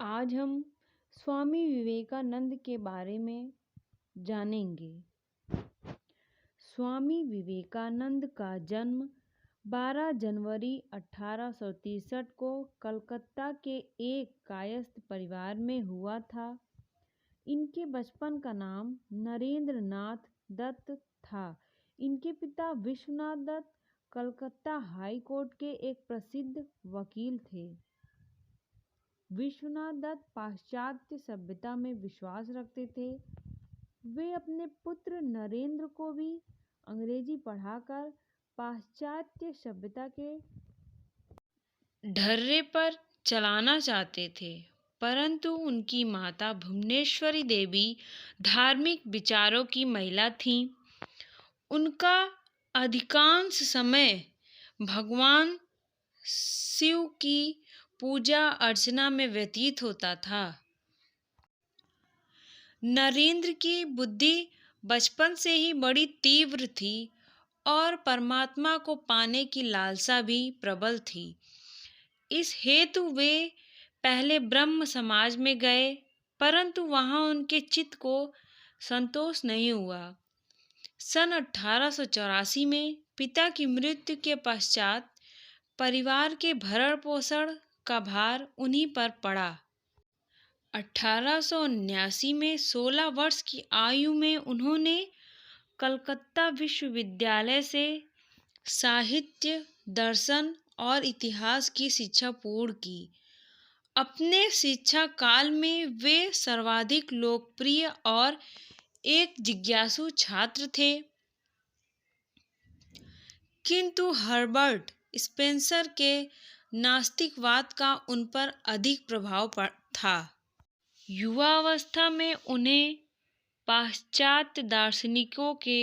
आज हम स्वामी विवेकानंद के बारे में जानेंगे। स्वामी विवेकानंद का जन्म 12 जनवरी 1863 को कलकत्ता के एक कायस्थ परिवार में हुआ था। इनके बचपन का नाम नरेंद्र नाथ दत्त था। इनके पिता विश्वनाथ दत्त कलकत्ता हाई कोर्ट के एक प्रसिद्ध वकील थे। विश्वनाथ दत्त पाश्चात्य सभ्यता में विश्वास रखते थे। वे अपने पुत्र नरेंद्र को भी अंग्रेजी पढ़ाकर पाश्चात्य सभ्यता के ढर्रे पर चलाना चाहते थे, परंतु उनकी माता भुवनेश्वरी देवी धार्मिक विचारों की महिला थीं। उनका अधिकांश समय भगवान शिव की पूजा अर्चना में व्यतीत होता था। नरेंद्र की बुद्धि बचपन से ही बड़ी तीव्र थी और परमात्मा को पाने की लालसा भी प्रबल थी। इस हेतु वे पहले ब्रह्म समाज में गए, परंतु वहां उनके चित्त को संतोष नहीं हुआ। सन 1884 में पिता की मृत्यु के पश्चात परिवार के भरण पोषण का भार उन्हीं पर पड़ा। 1879 में 16 वर्ष की आयु में उन्होंने कलकत्ता विश्वविद्यालय से साहित्य, दर्शन और इतिहास की शिक्षा पूर्ण की। अपने शिक्षा काल में वे सर्वाधिक लोकप्रिय और एक जिज्ञासु छात्र थे, किंतु हर्बर्ट स्पेंसर के नास्तिकवाद का उन पर अधिक प्रभाव था। युवावस्था में उन्हें पाश्चात्य दार्शनिकों के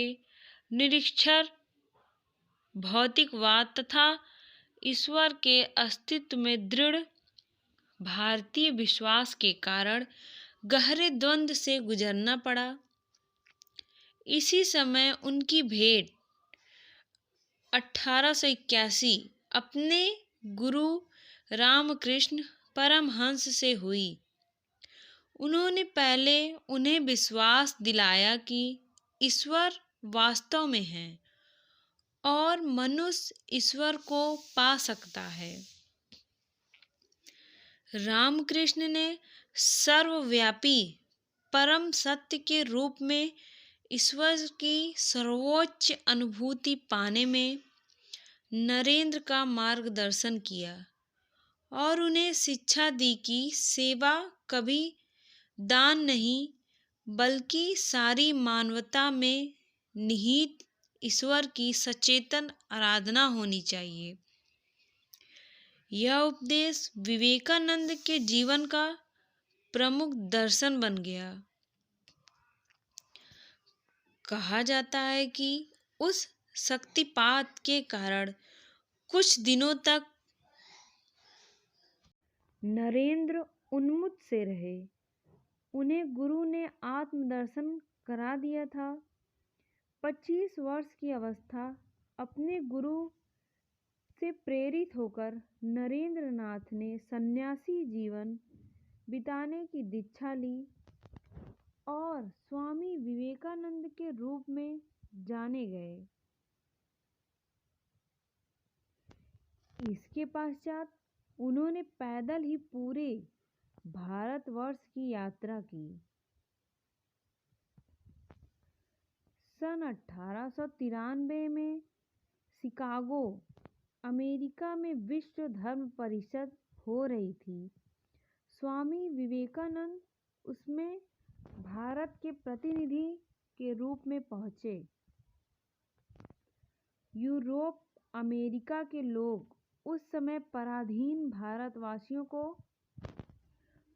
निरीक्षण, भौतिकवाद तथा ईश्वर के अस्तित्व में दृढ़ भारतीय विश्वास के कारण गहरे द्वंद्व से गुजरना पड़ा। इसी समय उनकी भेंट 1881 अपने गुरु रामकृष्ण परमहंस से हुई। उन्होंने पहले उन्हें विश्वास दिलाया कि ईश्वर वास्तव में है और मनुष्य ईश्वर को पा सकता है। रामकृष्ण ने सर्वव्यापी परम सत्य के रूप में ईश्वर की सर्वोच्च अनुभूति पाने में नरेंद्र का मार्गदर्शन किया और उन्हें शिक्षा दी कि सेवा कभी दान नहीं, बल्कि सारी मानवता में निहित ईश्वर की सचेतन आराधना होनी चाहिए। यह उपदेश विवेकानंद के जीवन का प्रमुख दर्शन बन गया। कहा जाता है कि उस शक्तिपात के कारण कुछ दिनों तक नरेंद्र उन्मुक्त से रहे। उन्हें गुरु ने आत्मदर्शन करा दिया था। 25 वर्ष की अवस्था अपने गुरु से प्रेरित होकर नरेंद्र नाथ ने सन्यासी जीवन बिताने की दीक्षा ली और स्वामी विवेकानंद के रूप में जाने गए। इसके पश्चात उन्होंने पैदल ही पूरे भारतवर्ष की यात्रा की। सन 1893 में शिकागो, अमेरिका में विश्व धर्म परिषद हो रही थी। स्वामी विवेकानंद उसमें भारत के प्रतिनिधि के रूप में पहुंचे। यूरोप, अमेरिका के लोग उस समय पराधीन भारतवासियों को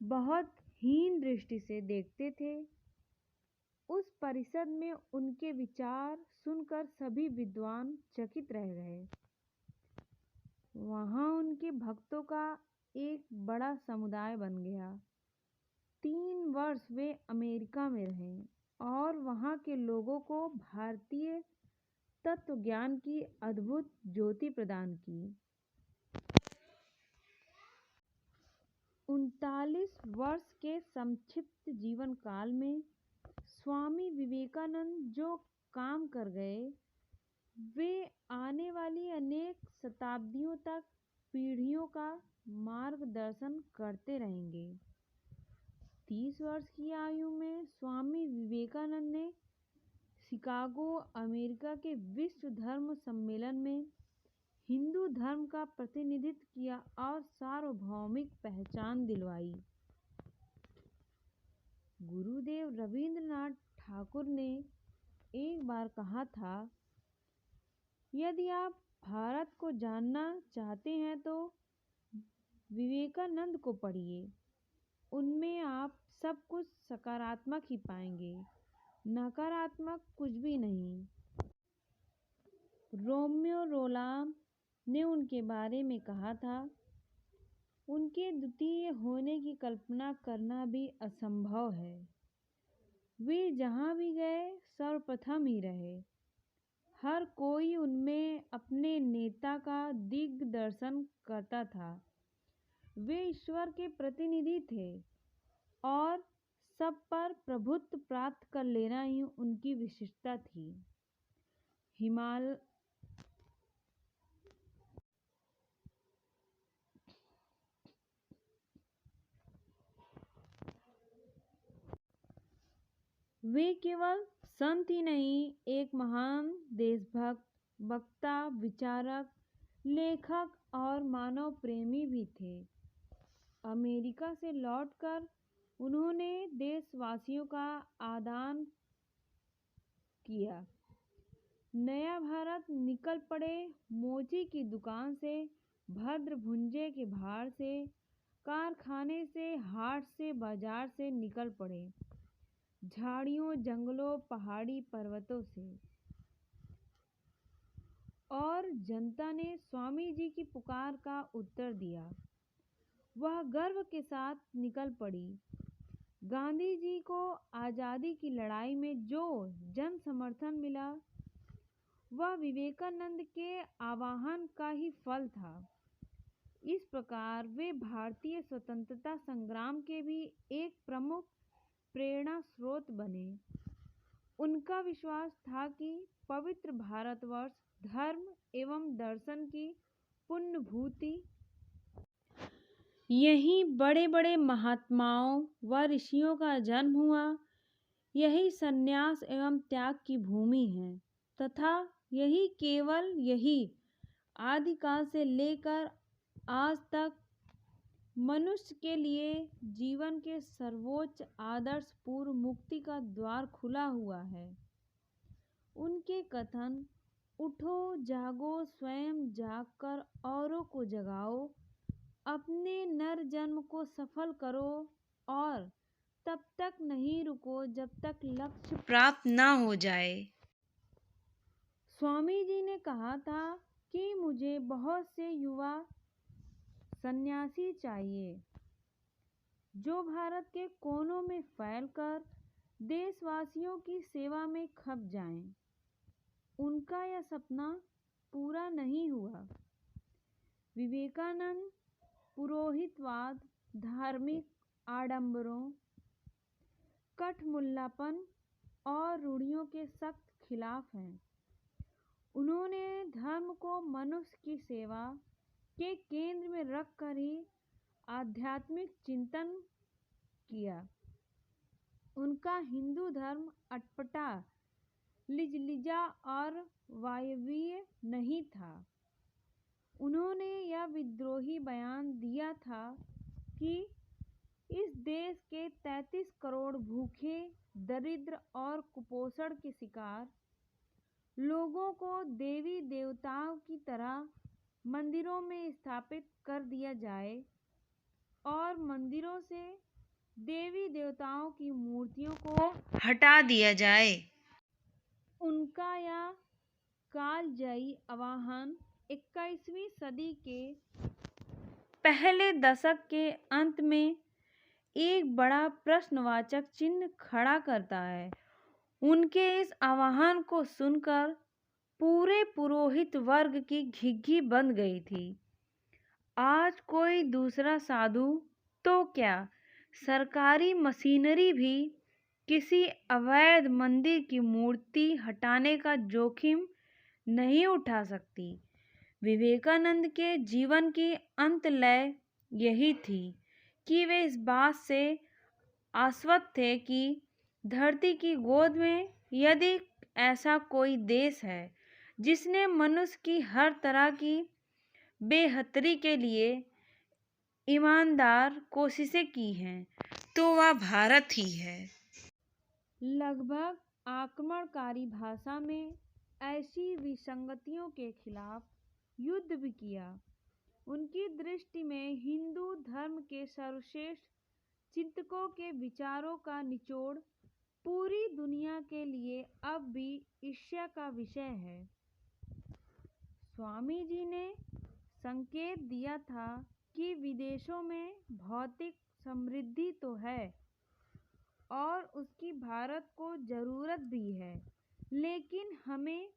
बहुत हीन दृष्टि से देखते थे। उस परिषद में उनके विचार सुनकर सभी विद्वान चकित रह गए। वहां उनके भक्तों का एक बड़ा समुदाय बन गया। 3 वर्ष वे अमेरिका में रहे और वहां के लोगों को भारतीय तत्व ज्ञान की अद्भुत ज्योति प्रदान की। 39 वर्ष के संक्षिप्त जीवन काल में स्वामी विवेकानंद जो काम कर गए वे आने वाली अनेक शताब्दियों तक पीढ़ियों का मार्गदर्शन करते रहेंगे। 30 वर्ष की आयु में स्वामी विवेकानंद ने शिकागो अमेरिका के विश्व धर्म सम्मेलन में हिंदू धर्म का प्रतिनिधित्व किया और सार्वभौमिक पहचान दिलवाई। गुरुदेव रविंद्रनाथ ठाकुर ने एक बार कहा था, यदि आप भारत को जानना चाहते हैं तो विवेकानंद को पढ़िए। उनमें आप सब कुछ सकारात्मक ही पाएंगे, नकारात्मक कुछ भी नहीं। रोमियो रोलाम ने उनके बारे में कहा था, उनके द्वितीय होने की कल्पना करना भी असंभव है। वे जहाँ भी गए सर्वप्रथम ही रहे। हर कोई उनमें अपने नेता का दिग्दर्शन करता था। वे ईश्वर के प्रतिनिधि थे और सब पर प्रभुत्व प्राप्त कर लेना ही उनकी विशिष्टता थी। वे केवल संत ही नहीं, एक महान देशभक्त, वक्ता, विचारक, लेखक और मानव प्रेमी भी थे। अमेरिका से लौटकर उन्होंने देशवासियों का आदान किया। नया भारत निकल पड़े। मोची की दुकान से, भद्र भुंजे के भाड़ से, कारखाने से, हाट से, बाजार से निकल पड़े। झाड़ियों, जंगलों, पहाड़ी पर्वतों से। और जनता ने स्वामी जी की पुकार का उत्तर दिया। वह गर्व के साथ निकल पड़ी। गांधी जी को आज़ादी की लड़ाई में जो जन समर्थन मिला वह विवेकानंद के आह्वान का ही फल था। इस प्रकार वे भारतीय स्वतंत्रता संग्राम के भी एक प्रमुख प्रेरणा स्रोत बने। उनका विश्वास था कि पवित्र भारतवर्ष धर्म एवं दर्शन की पुण्यभूति, यही बड़े बड़े महात्माओं व ऋषियों का जन्म हुआ, यही संन्यास एवं त्याग की भूमि है तथा यही आदिकाल से लेकर आज तक मनुष्य के लिए जीवन के सर्वोच्च आदर्श पूर्व मुक्ति का द्वार खुला हुआ है। उनके कथन, उठो जागो, स्वयं जागकर औरों को जगाओ, अपने नर जन्म को सफल करो और तब तक नहीं रुको जब तक लक्ष्य प्राप्त न हो जाए। स्वामी जी ने कहा था कि मुझे बहुत से युवा सन्यासी चाहिए जो भारत के कोनों में फैलकर देशवासियों की सेवा में खप जाएं। उनका यह सपना पूरा नहीं हुआ। विवेकानंद पुरोहितवाद, धार्मिक आडंबरों, कठमुल्लापन और रूढ़ियों के सख्त खिलाफ हैं। उन्होंने धर्म को मनुष्य की सेवा के केंद्र में रखकर ही आध्यात्मिक चिंतन किया। उनका हिंदू धर्म अटपटा, लिजलिजा और वायवीय नहीं था। उन्होंने यह विद्रोही बयान दिया था कि इस देश के 33 करोड़ भूखे, दरिद्र और कुपोषण के शिकार लोगों को देवी देवताओं की तरह मंदिरों में स्थापित कर दिया जाए और मंदिरों से देवी देवताओं की मूर्तियों को हटा दिया जाए। उनका यह कालजयी आह्वान 21वीं सदी के पहले दशक के अंत में एक बड़ा प्रश्नवाचक चिन्ह खड़ा करता है। उनके इस आह्वान को सुनकर पूरे पुरोहित वर्ग की घिघी बंध गई थी। आज कोई दूसरा साधु तो क्या सरकारी मशीनरी भी किसी अवैध मंदिर की मूर्ति हटाने का जोखिम नहीं उठा सकती? विवेकानंद के जीवन की अंतलय यही थी कि वे इस बात से आश्वस्त थे कि धरती की गोद में यदि ऐसा कोई देश है जिसने मनुष्य की हर तरह की बेहतरी के लिए ईमानदार कोशिशें की हैं, तो वह भारत ही है। लगभग आक्रमणकारी भाषा में ऐसी विसंगतियों के खिलाफ युद्ध भी किया। उनकी दृष्टि में हिंदू धर्म के सर्वश्रेष्ठ चिंतकों के विचारों का निचोड़ पूरी दुनिया के लिए अब भी ईर्ष्या का विषय है। स्वामी जी ने संकेत दिया था कि विदेशों में भौतिक समृद्धि तो है और उसकी भारत को जरूरत भी है, लेकिन हमें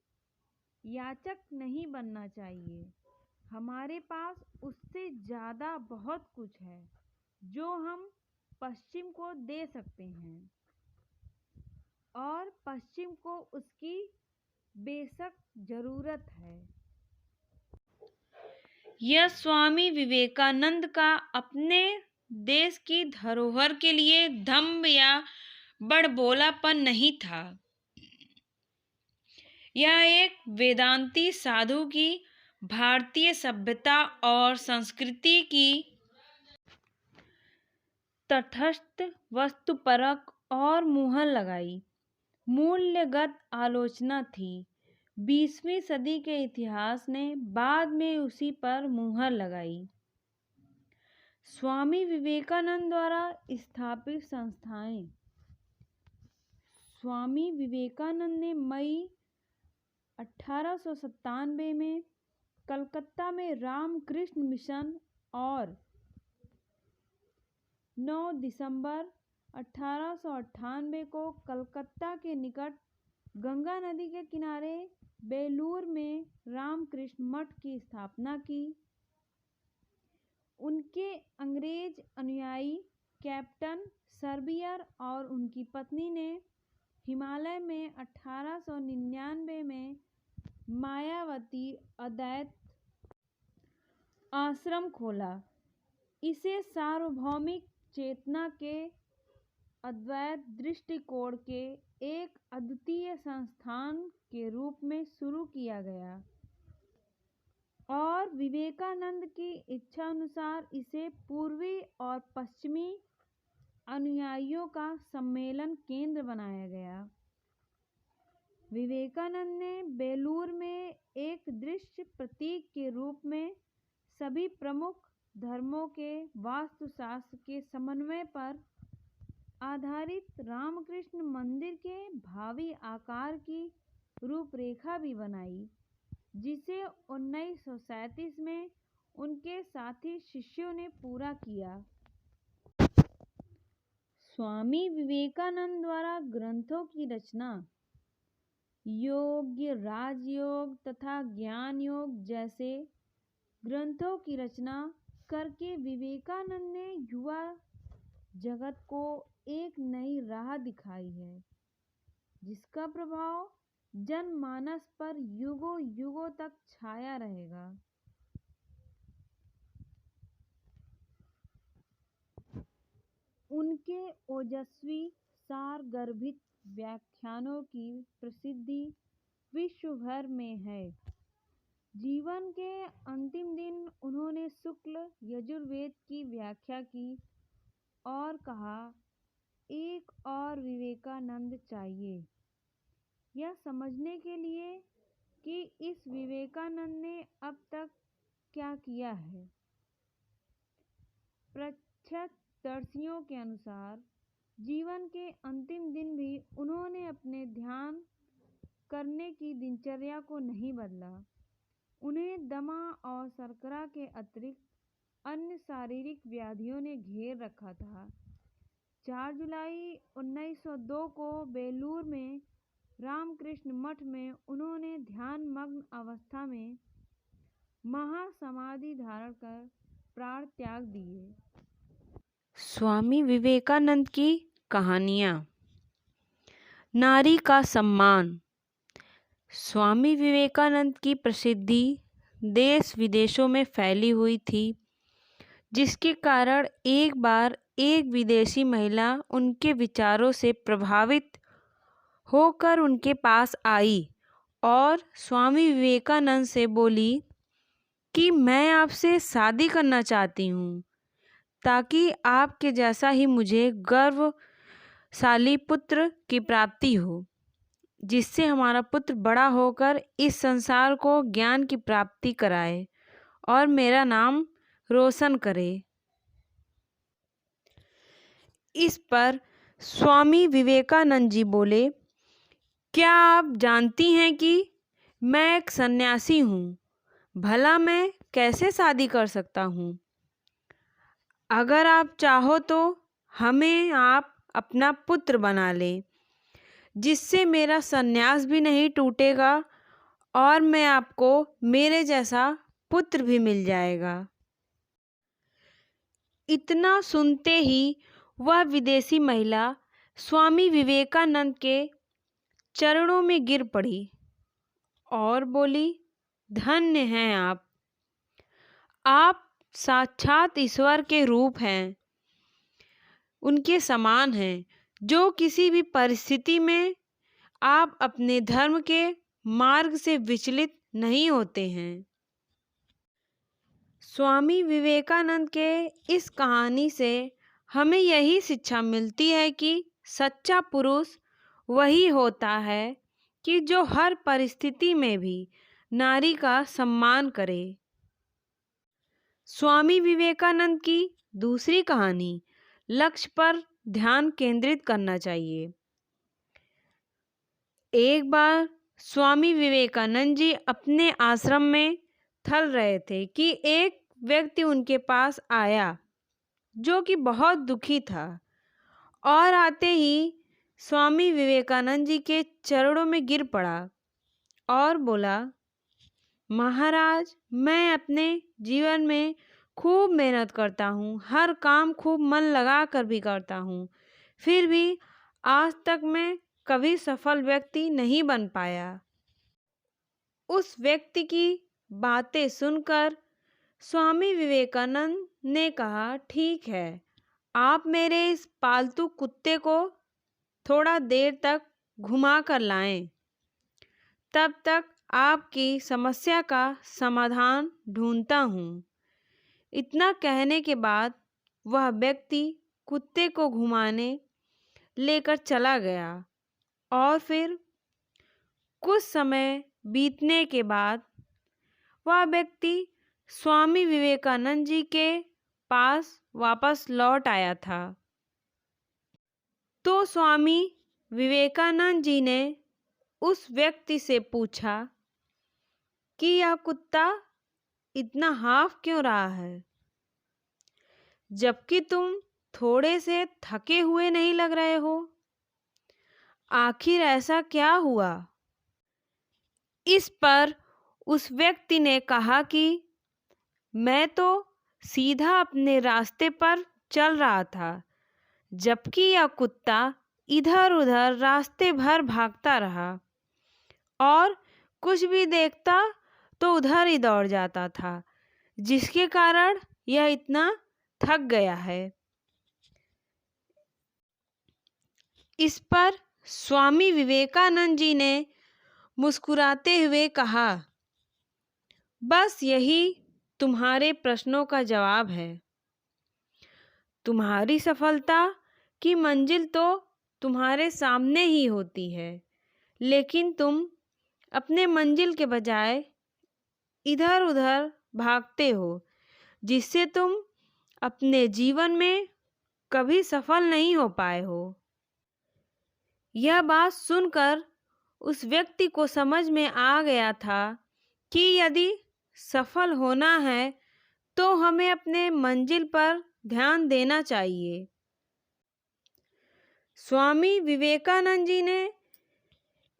याचक नहीं बनना चाहिए। हमारे पास उससे ज़्यादा बहुत कुछ है जो हम पश्चिम को दे सकते हैं और पश्चिम को उसकी बेशक जरूरत है। यह स्वामी विवेकानंद का अपने देश की धरोहर के लिए दंभ या बड़बोलापन नहीं था। यह एक वेदांती साधु की भारतीय सभ्यता और संस्कृति की तटस्थ, वस्तुपरक और मुहर लगाई मूल्यगत आलोचना थी। 20वीं सदी के इतिहास ने बाद में उसी पर मुहर लगाई। स्वामी विवेकानंद द्वारा स्थापित संस्थाएं। स्वामी विवेकानंद ने मई 1897 में कलकत्ता में रामकृष्ण मिशन और 9 दिसंबर 1898 को कलकत्ता के निकट गंगा नदी के किनारे बेलूर में रामकृष्ण मठ की स्थापना की। उनके अंग्रेज अनुयायी कैप्टन सर्बियर और उनकी पत्नी ने हिमालय में 1899 में मायावती अद्वैत आश्रम खोला। इसे सार्वभौमिक चेतना के अद्वैत दृष्टिकोण के एक अद्वितीय संस्थान के रूप में शुरू किया गया और विवेकानंद की इच्छा अनुसार इसे पूर्वी और पश्चिमी अनुयायियों का सम्मेलन केंद्र बनाया गया। विवेकानंद ने बेलूर में एक दृश्य प्रतीक के रूप में सभी प्रमुख धर्मों के वास्तुशास्त्र के समन्वय पर आधारित रामकृष्ण मंदिर के भावी आकार की रूपरेखा भी बनाई, जिसे 1937 में उनके साथी शिष्यों ने पूरा किया। स्वामी विवेकानंद द्वारा ग्रंथों की रचना, योग, राजयोग तथा ज्ञान योग जैसे ग्रंथों की रचना करके विवेकानंद ने युवा जगत को एक नई राह दिखाई है, जिसका प्रभाव जनमानस पर युगों युगों तक छाया रहेगा। उनके ओजस्वी सारगर्भित व्याख्यानों की प्रसिद्धि विश्व भर में है। जीवन के अंतिम दिन उन्होंने शुक्ल यजुर्वेद की व्याख्या की और कहा, एक और विवेकानंद चाहिए, यह समझने के लिए कि इस विवेकानंद ने अब तक क्या किया है। प्रत्यक्षदर्शियों के अनुसार जीवन के अंतिम दिन भी उन्होंने अपने ध्यान करने की दिनचर्या को नहीं बदला। उन्हें दमा और शर्करा के अतिरिक्त अन्य शारीरिक व्याधियों ने घेर रखा था। 4 जुलाई 1902 को बेलूर में रामकृष्ण मठ में उन्होंने ध्यानमग्न अवस्था में महासमाधि धारण कर प्राण त्याग दिए। स्वामी विवेकानंद की कहानियाँ। नारी का सम्मान। स्वामी विवेकानंद की प्रसिद्धि देश विदेशों में फैली हुई थी, जिसके कारण एक बार एक विदेशी महिला उनके विचारों से प्रभावित होकर उनके पास आई और स्वामी विवेकानंद से बोली कि मैं आपसे शादी करना चाहती हूँ, ताकि आपके जैसा ही मुझे गर्वशाली पुत्र की प्राप्ति हो, जिससे हमारा पुत्र बड़ा होकर इस संसार को ज्ञान की प्राप्ति कराए और मेरा नाम रोशन करे। इस पर स्वामी विवेकानंद जी बोले, क्या आप जानती हैं कि मैं एक सन्यासी हूँ, भला मैं कैसे शादी कर सकता हूँ? अगर आप चाहो तो हमें आप अपना पुत्र बना ले, जिससे मेरा सन्यास भी नहीं टूटेगा और मैं आपको मेरे जैसा पुत्र भी मिल जाएगा। इतना सुनते ही वह विदेशी महिला स्वामी विवेकानंद के चरणों में गिर पड़ी और बोली, धन्य हैं आप साक्षात ईश्वर के रूप हैं, उनके समान हैं, जो किसी भी परिस्थिति में आप अपने धर्म के मार्ग से विचलित नहीं होते हैं। स्वामी विवेकानंद के इस कहानी से हमें यही शिक्षा मिलती है कि सच्चा पुरुष वही होता है कि जो हर परिस्थिति में भी नारी का सम्मान करे। स्वामी विवेकानंद की दूसरी कहानी, लक्ष्य पर ध्यान केंद्रित करना चाहिए। एक बार स्वामी विवेकानंद जी अपने आश्रम में थल रहे थे कि एक व्यक्ति उनके पास आया जो कि बहुत दुखी था और आते ही स्वामी विवेकानंद जी के चरणों में गिर पड़ा और बोला, महाराज, मैं अपने जीवन में खूब मेहनत करता हूँ, हर काम खूब मन लगा कर भी करता हूँ, फिर भी आज तक मैं कभी सफल व्यक्ति नहीं बन पाया। उस व्यक्ति की बातें सुनकर स्वामी विवेकानंद ने कहा, ठीक है, आप मेरे इस पालतू कुत्ते को थोड़ा देर तक घुमा कर लाएं, तब तक आपकी समस्या का समाधान ढूंढता हूँ। इतना कहने के बाद वह व्यक्ति कुत्ते को घुमाने लेकर चला गया और फिर कुछ समय बीतने के बाद वह व्यक्ति स्वामी विवेकानंद जी के पास वापस लौट आया था। तो स्वामी विवेकानंद जी ने उस व्यक्ति से पूछा कि यह कुत्ता इतना हाफ क्यों रहा है, जबकि तुम थोड़े से थके हुए नहीं लग रहे हो? आखिर ऐसा क्या हुआ? इस पर उस व्यक्ति ने कहा कि मैं तो सीधा अपने रास्ते पर चल रहा था, जबकि यह कुत्ता इधर उधर रास्ते भर भागता रहा और कुछ भी देखता तो उधर ही दौड़ जाता था, जिसके कारण यह इतना थक गया है। इस पर स्वामी विवेकानंद जी ने मुस्कुराते हुए कहा, बस यही तुम्हारे प्रश्नों का जवाब है। तुम्हारी सफलता की मंजिल तो तुम्हारे सामने ही होती है, लेकिन तुम अपने मंजिल के बजाय इधर उधर भागते हो, जिससे तुम अपने जीवन में कभी सफल नहीं हो पाए हो। यह बात सुनकर उस व्यक्ति को समझ में आ गया था कि यदि सफल होना है तो हमें अपने मंजिल पर ध्यान देना चाहिए। स्वामी विवेकानंद जी ने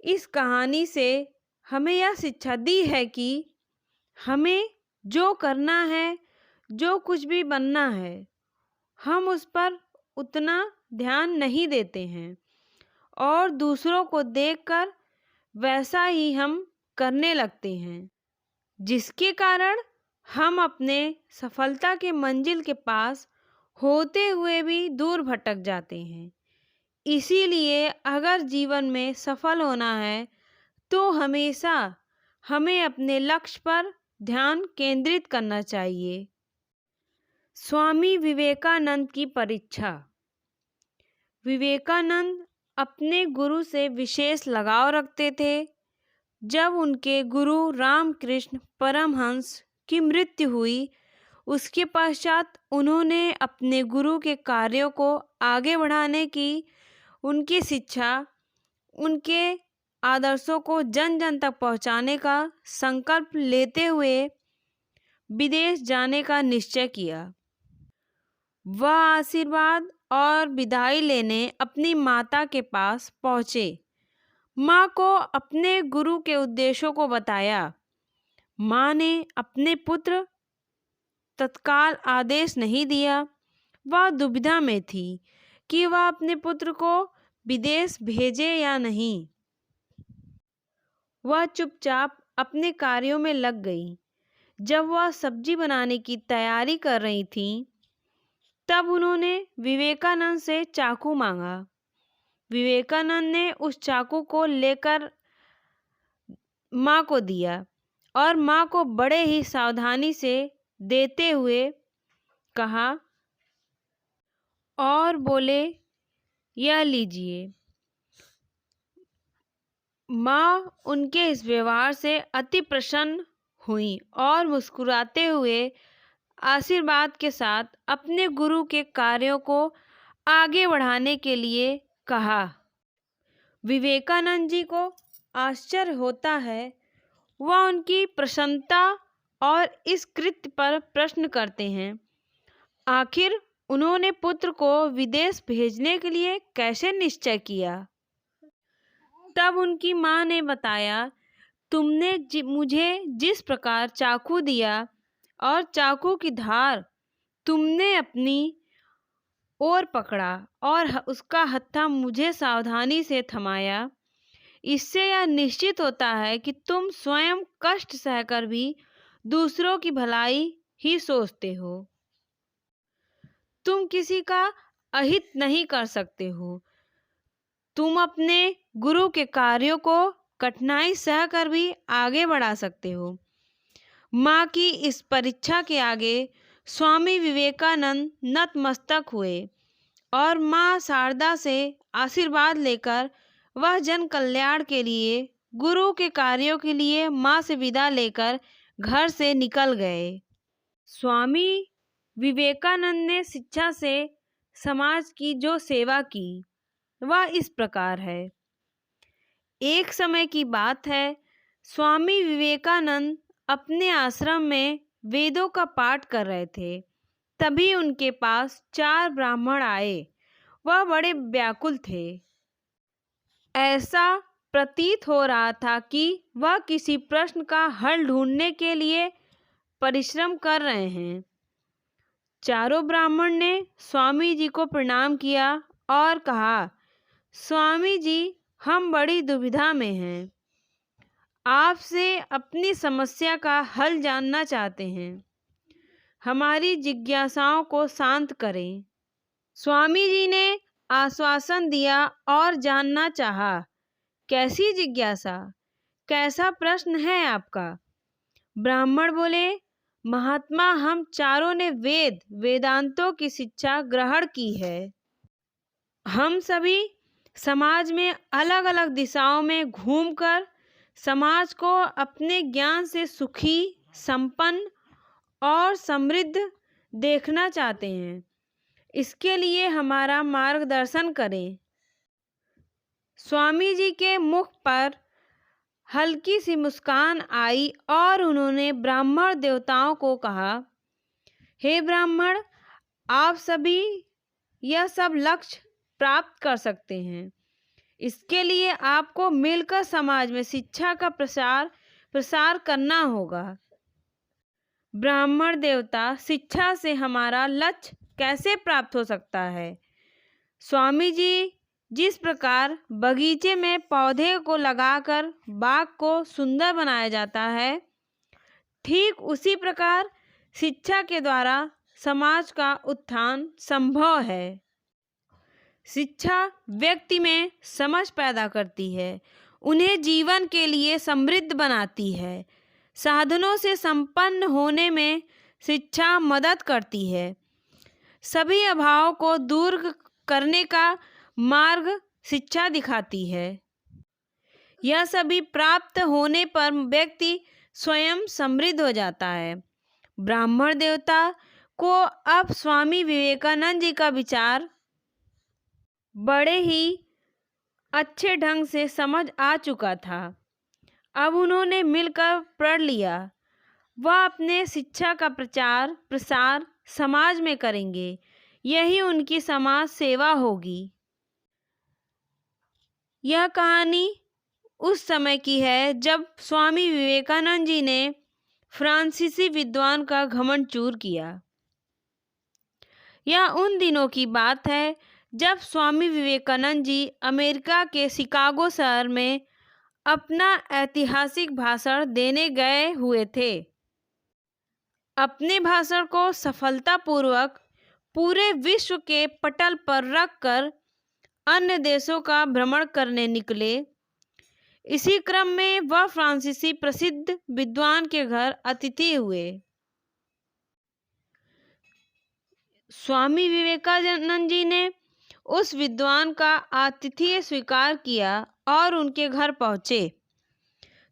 इस कहानी से हमें यह शिक्षा दी है कि हमें जो करना है, जो कुछ भी बनना है, हम उस पर उतना ध्यान नहीं देते हैं और दूसरों को देखकर वैसा ही हम करने लगते हैं, जिसके कारण हम अपने सफलता के मंजिल के पास होते हुए भी दूर भटक जाते हैं। इसीलिए अगर जीवन में सफल होना है तो हमेशा हमें अपने लक्ष्य पर ध्यान केंद्रित करना चाहिए। स्वामी विवेकानंद की परीक्षा। विवेकानंद अपने गुरु से विशेष लगाव रखते थे। जब उनके गुरु रामकृष्ण परमहंस की मृत्यु हुई, उसके पश्चात उन्होंने अपने गुरु के कार्यों को आगे बढ़ाने की, उनकी शिक्षा, उनके आदर्शों को जन जन तक पहुंचाने का संकल्प लेते हुए विदेश जाने का निश्चय किया। वह आशीर्वाद और विदाई लेने अपनी माता के पास पहुँचे। माँ को अपने गुरु के उद्देश्यों को बताया। माँ ने अपने पुत्र तत्काल आदेश नहीं दिया। वह दुविधा में थी कि वह अपने पुत्र को विदेश भेजे या नहीं। वह चुपचाप अपने कार्यों में लग गई। जब वह सब्जी बनाने की तैयारी कर रही थी, तब उन्होंने विवेकानंद से चाकू मांगा। विवेकानंद ने उस चाकू को लेकर माँ को दिया और माँ को बड़े ही सावधानी से देते हुए कहा और बोले, यह लीजिए। माँ उनके इस व्यवहार से अति प्रसन्न हुई और मुस्कुराते हुए आशीर्वाद के साथ अपने गुरु के कार्यों को आगे बढ़ाने के लिए कहा। विवेकानंद जी को आश्चर्य होता है। वह उनकी प्रसन्नता और इस कृत्य पर प्रश्न करते हैं, आखिर उन्होंने पुत्र को विदेश भेजने के लिए कैसे निश्चय किया? तब उनकी माँ ने बताया, तुमने मुझे जिस प्रकार चाकू दिया और चाकू की धार तुमने अपनी ओर पकड़ा और उसका हत्था मुझे सावधानी से थमाया, इससे यह निश्चित होता है कि तुम स्वयं कष्ट सहकर भी दूसरों की भलाई ही सोचते हो। तुम किसी का अहित नहीं कर सकते हो। तुम अपने गुरु के कार्यों को कठिनाई सहकर भी आगे बढ़ा सकते हो। माँ की इस परीक्षा के आगे स्वामी विवेकानंद नतमस्तक हुए और माँ शारदा से आशीर्वाद लेकर वह जन कल्याण के लिए, गुरु के कार्यों के लिए माँ से विदा लेकर घर से निकल गए। स्वामी विवेकानंद ने शिक्षा से समाज की जो सेवा की वह इस प्रकार है। एक समय की बात है, स्वामी विवेकानंद अपने आश्रम में वेदों का पाठ कर रहे थे। तभी उनके पास 4 ब्राह्मण आए। वह बड़े व्याकुल थे। ऐसा प्रतीत हो रहा था कि वह किसी प्रश्न का हल ढूंढने के लिए परिश्रम कर रहे हैं। चारों ब्राह्मण ने स्वामी जी को प्रणाम किया और कहा, स्वामी जी, हम बड़ी दुविधा में हैं। आपसे अपनी समस्या का हल जानना चाहते हैं। हमारी जिज्ञासाओं को शांत करें। स्वामी जी ने आश्वासन दिया और जानना चाहा, कैसी जिज्ञासा, कैसा प्रश्न है आपका? ब्राह्मण बोले, महात्मा, हम चारों ने वेदांतों की शिक्षा ग्रहण की है। हम सभी समाज में अलग अलग दिशाओं में घूमकर समाज को अपने ज्ञान से सुखी, संपन्न और समृद्ध देखना चाहते हैं। इसके लिए हमारा मार्गदर्शन करें। स्वामी जी के मुख पर हल्की सी मुस्कान आई और उन्होंने ब्राह्मण देवताओं को कहा, हे ब्राह्मण, आप सभी यह सब लक्ष्य प्राप्त कर सकते हैं। इसके लिए आपको मिलकर समाज में शिक्षा का प्रसार करना होगा। ब्राह्मण देवता, शिक्षा से हमारा लक्ष्य कैसे प्राप्त हो सकता है। स्वामी जी जिस प्रकार बगीचे में पौधे को लगाकर बाग को सुंदर बनाया जाता है, ठीक उसी प्रकार शिक्षा के द्वारा समाज का उत्थान संभव है। शिक्षा व्यक्ति में समझ पैदा करती है, उन्हें जीवन के लिए समृद्ध बनाती है। साधनों से संपन्न होने में शिक्षा मदद करती है। सभी अभावों को दूर करने का मार्ग शिक्षा दिखाती है। यह सभी प्राप्त होने पर व्यक्ति स्वयं समृद्ध हो जाता है। ब्राह्मण देवता को अब स्वामी विवेकानंद जी का विचार बड़े ही अच्छे ढंग से समझ आ चुका था। अब उन्होंने मिलकर प्रण लिया, वह अपने शिक्षा का प्रचार प्रसार समाज में करेंगे। यही उनकी समाज सेवा होगी। यह कहानी उस समय की है जब स्वामी विवेकानंद जी ने फ्रांसीसी विद्वान का घमंड चूर किया। यह उन दिनों की बात है जब स्वामी विवेकानंद जी अमेरिका के शिकागो शहर में अपना ऐतिहासिक भाषण देने गए हुए थे। अपने भाषण को सफलतापूर्वक पूरे विश्व के पटल पर रखकर अन्य देशों का भ्रमण करने निकले। इसी क्रम में वह फ्रांसीसी प्रसिद्ध विद्वान के घर अतिथि हुए। स्वामी विवेकानंद जी ने उस विद्वान का आतिथ्य स्वीकार किया और उनके घर पहुँचे।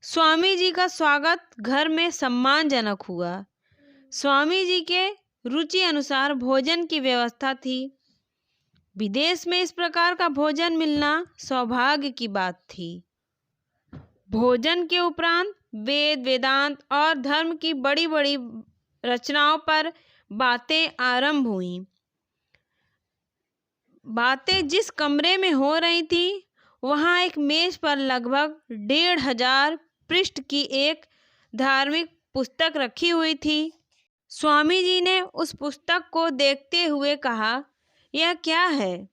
स्वामी जी का स्वागत घर में सम्मानजनक हुआ। स्वामी जी के रुचि अनुसार भोजन की व्यवस्था थी। विदेश में इस प्रकार का भोजन मिलना सौभाग्य की बात थी। भोजन के उपरांत वेद वेदांत और धर्म की बड़ी बड़ी रचनाओं पर बातें आरंभ हुईं। बातें जिस कमरे में हो रही थी, वहाँ एक मेज पर लगभग 1500 पृष्ठ की एक धार्मिक पुस्तक रखी हुई थी। स्वामी जी ने उस पुस्तक को देखते हुए कहा, यह क्या है?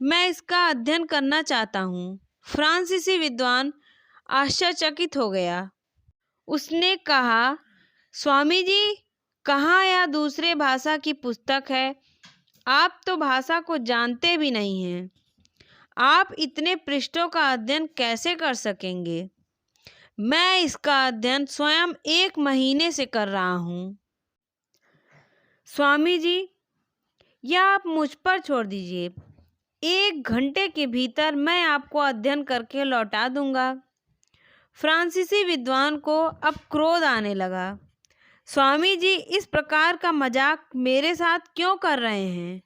मैं इसका अध्ययन करना चाहता हूँ। फ्रांसीसी विद्वान आश्चर्यचकित हो गया। उसने कहा, स्वामी जी, कहाँ यह दूसरे भाषा की पुस्तक है? आप तो भाषा को जानते भी नहीं हैं। आप इतने पृष्ठों का अध्ययन कैसे कर सकेंगे? मैं इसका अध्ययन स्वयं 1 महीने से कर रहा हूँ। स्वामी जी, यह आप मुझ पर छोड़ दीजिए। 1 घंटे के भीतर मैं आपको अध्ययन करके लौटा दूंगा। फ्रांसीसी विद्वान को अब क्रोध आने लगा। स्वामी जी इस प्रकार का मजाक मेरे साथ क्यों कर रहे हैं?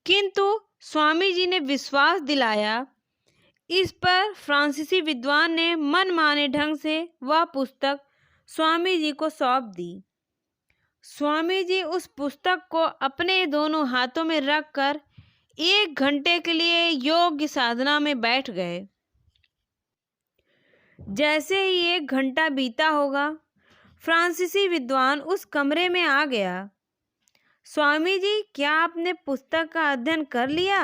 किंतु स्वामी जी ने विश्वास दिलाया। इस पर फ्रांसीसी विद्वान ने मनमाने ढंग से वह पुस्तक स्वामी जी को सौंप दी। स्वामी जी उस पुस्तक को अपने दोनों हाथों में रखकर 1 घंटे के लिए योग्य साधना में बैठ गए। जैसे ही 1 घंटा बीता होगा, फ्रांसीसी विद्वान उस कमरे में आ गया। स्वामी जी, क्या आपने पुस्तक का अध्ययन कर लिया?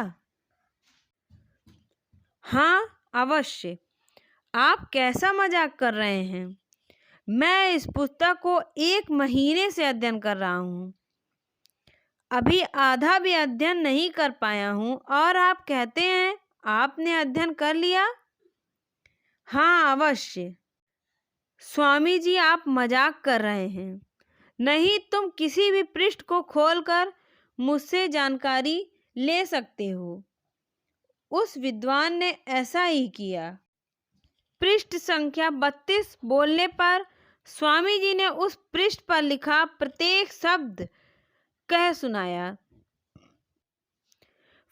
हाँ, अवश्य। आप कैसा मजाक कर रहे हैं? मैं इस पुस्तक को 1 महीने से अध्ययन कर रहा हूँ। अभी आधा भी अध्ययन नहीं कर पाया हूँ और आप कहते हैं आपने अध्ययन कर लिया? हाँ, अवश्य। स्वामी जी, आप मजाक कर रहे हैं। नहीं, तुम किसी भी पृष्ठ को खोलकर मुझसे जानकारी ले सकते हो। उस विद्वान ने ऐसा ही किया। पृष्ठ संख्या 32 बोलने पर स्वामी जी ने उस पृष्ठ पर लिखा प्रत्येक शब्द कह सुनाया।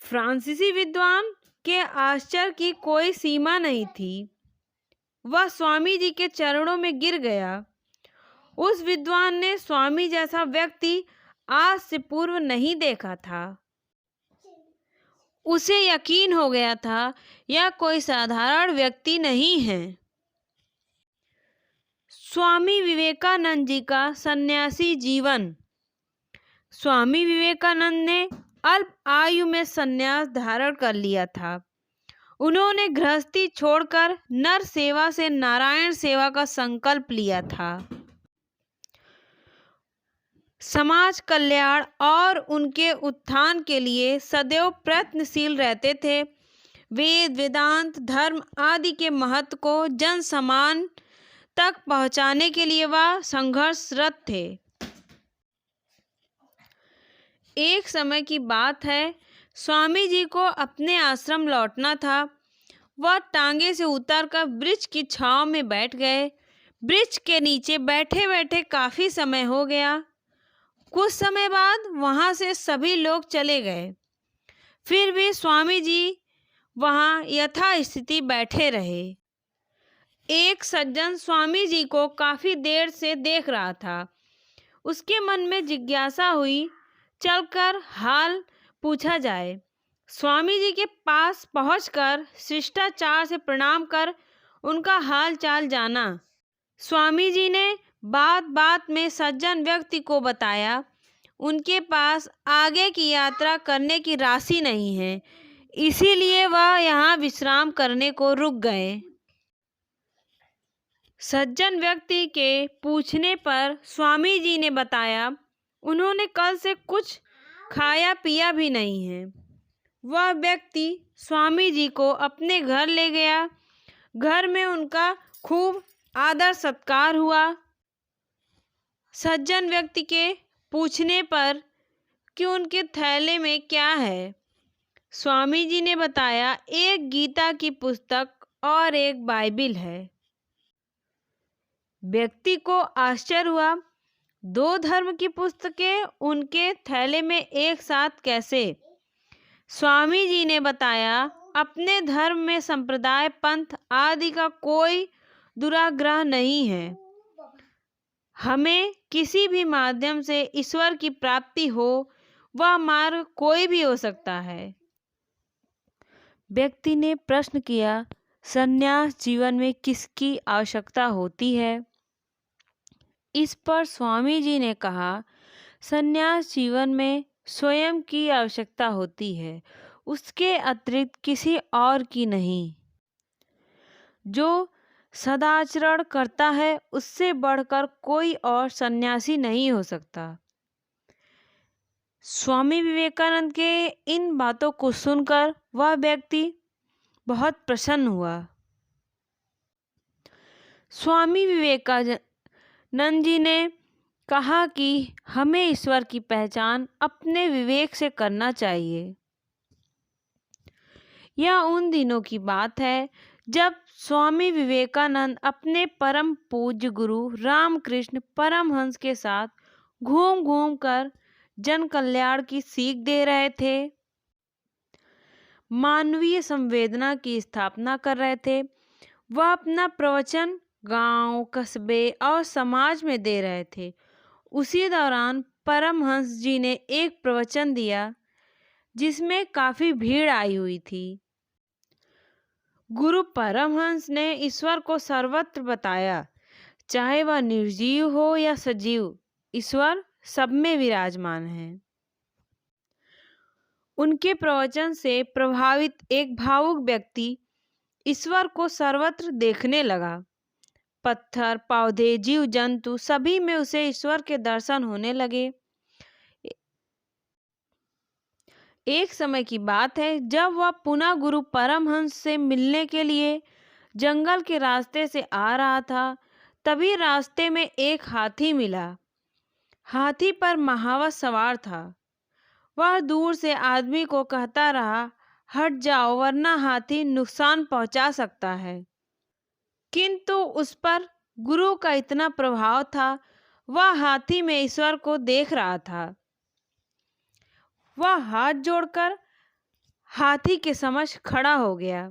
फ्रांसीसी विद्वान के आश्चर्य की कोई सीमा नहीं थी। वह स्वामी जी के चरणों में गिर गया। उस विद्वान ने स्वामी जैसा व्यक्ति आज से पूर्व नहीं देखा था। उसे यकीन हो गया था यह कोई साधारण व्यक्ति नहीं है। स्वामी विवेकानंद जी का सन्यासी जीवन। स्वामी विवेकानंद ने अल्प आयु में संन्यास धारण कर लिया था। उन्होंने गृहस्थी छोड़कर नर सेवा से नारायण सेवा का संकल्प लिया था। समाज कल्याण और उनके उत्थान के लिए सदैव प्रयत्नशील रहते थे। वेद, वेदांत, धर्म आदि के महत्व को जन समान तक पहुंचाने के लिए वह संघर्षरत थे। एक समय की बात है, स्वामी जी को अपने आश्रम लौटना था। वह टांगे से उतरकर वृक्ष की छांव में बैठ गए। वृक्ष के नीचे बैठे बैठे काफी समय हो गया। कुछ समय बाद वहां से सभी लोग चले गए। फिर भी स्वामी जी वहां यथास्थिति बैठे रहे। एक सज्जन स्वामी जी को काफी देर से देख रहा था। उसके मन में जिज्ञासा हुई, चलकर हाल पूछा जाए। स्वामी जी के पास पहुंचकर शिष्टाचार से प्रणाम कर उनका हाल चाल जाना। स्वामी जी ने बात बात में सज्जन व्यक्ति को बताया, उनके पास आगे की यात्रा करने की राशि नहीं है, इसीलिए वह यहाँ विश्राम करने को रुक गए। सज्जन व्यक्ति के पूछने पर स्वामी जी ने बताया, उन्होंने कल से कुछ खाया पिया भी नहीं है। वह व्यक्ति स्वामी जी को अपने घर ले गया। घर में उनका खूब आदर सत्कार हुआ। सज्जन व्यक्ति के पूछने पर कि उनके थैले में क्या है, स्वामी जी ने बताया, एक गीता की पुस्तक और एक बाइबिल है। व्यक्ति को आश्चर्य हुआ, दो धर्म की पुस्तकें उनके थैले में एक साथ कैसे? स्वामी जी ने बताया, अपने धर्म में संप्रदाय, पंथ आदि का कोई दुराग्रह नहीं है। हमें किसी भी माध्यम से ईश्वर की प्राप्ति हो, वह मार्ग कोई भी हो सकता है। व्यक्ति ने प्रश्न किया, संन्यास जीवन में किसकी आवश्यकता होती है? इस पर स्वामी जी ने कहा, संन्यास जीवन में स्वयं की आवश्यकता होती है, उसके अतिरिक्त किसी और की नहीं। जो सदाचरण करता है, उससे बढ़कर कोई और सन्यासी नहीं हो सकता। स्वामी विवेकानंद के इन बातों को सुनकर वह व्यक्ति बहुत प्रसन्न हुआ। स्वामी विवेकानंद जी ने कहा कि हमें ईश्वर की पहचान अपने विवेक से करना चाहिए। यह उन दिनों की बात है जब स्वामी विवेकानंद अपने परम पूज्य गुरु रामकृष्ण परमहंस के साथ घूम घूम कर जन कल्याण की सीख दे रहे थे, मानवीय संवेदना की स्थापना कर रहे थे। वह अपना प्रवचन गांव, कस्बे और समाज में दे रहे थे। उसी दौरान परमहंस जी ने एक प्रवचन दिया जिसमें काफी भीड़ आई हुई थी। गुरु परमहंस ने ईश्वर को सर्वत्र बताया, चाहे वह निर्जीव हो या सजीव, ईश्वर सब में विराजमान है। उनके प्रवचन से प्रभावित एक भावुक व्यक्ति ईश्वर को सर्वत्र देखने लगा। पत्थर, पौधे, जीव जंतु सभी में उसे ईश्वर के दर्शन होने लगे। एक समय की बात है, जब वह पुनः गुरु परमहंस से मिलने के लिए जंगल के रास्ते से आ रहा था, तभी रास्ते में एक हाथी मिला। हाथी पर महावत सवार था। वह दूर से आदमी को कहता रहा, हट जाओ वरना हाथी नुकसान पहुंचा सकता है। किंतु उस पर गुरु का इतना प्रभाव था, वह हाथी में ईश्वर को देख रहा था। वह हाथ जोड़कर हाथी के समक्ष खड़ा हो गया।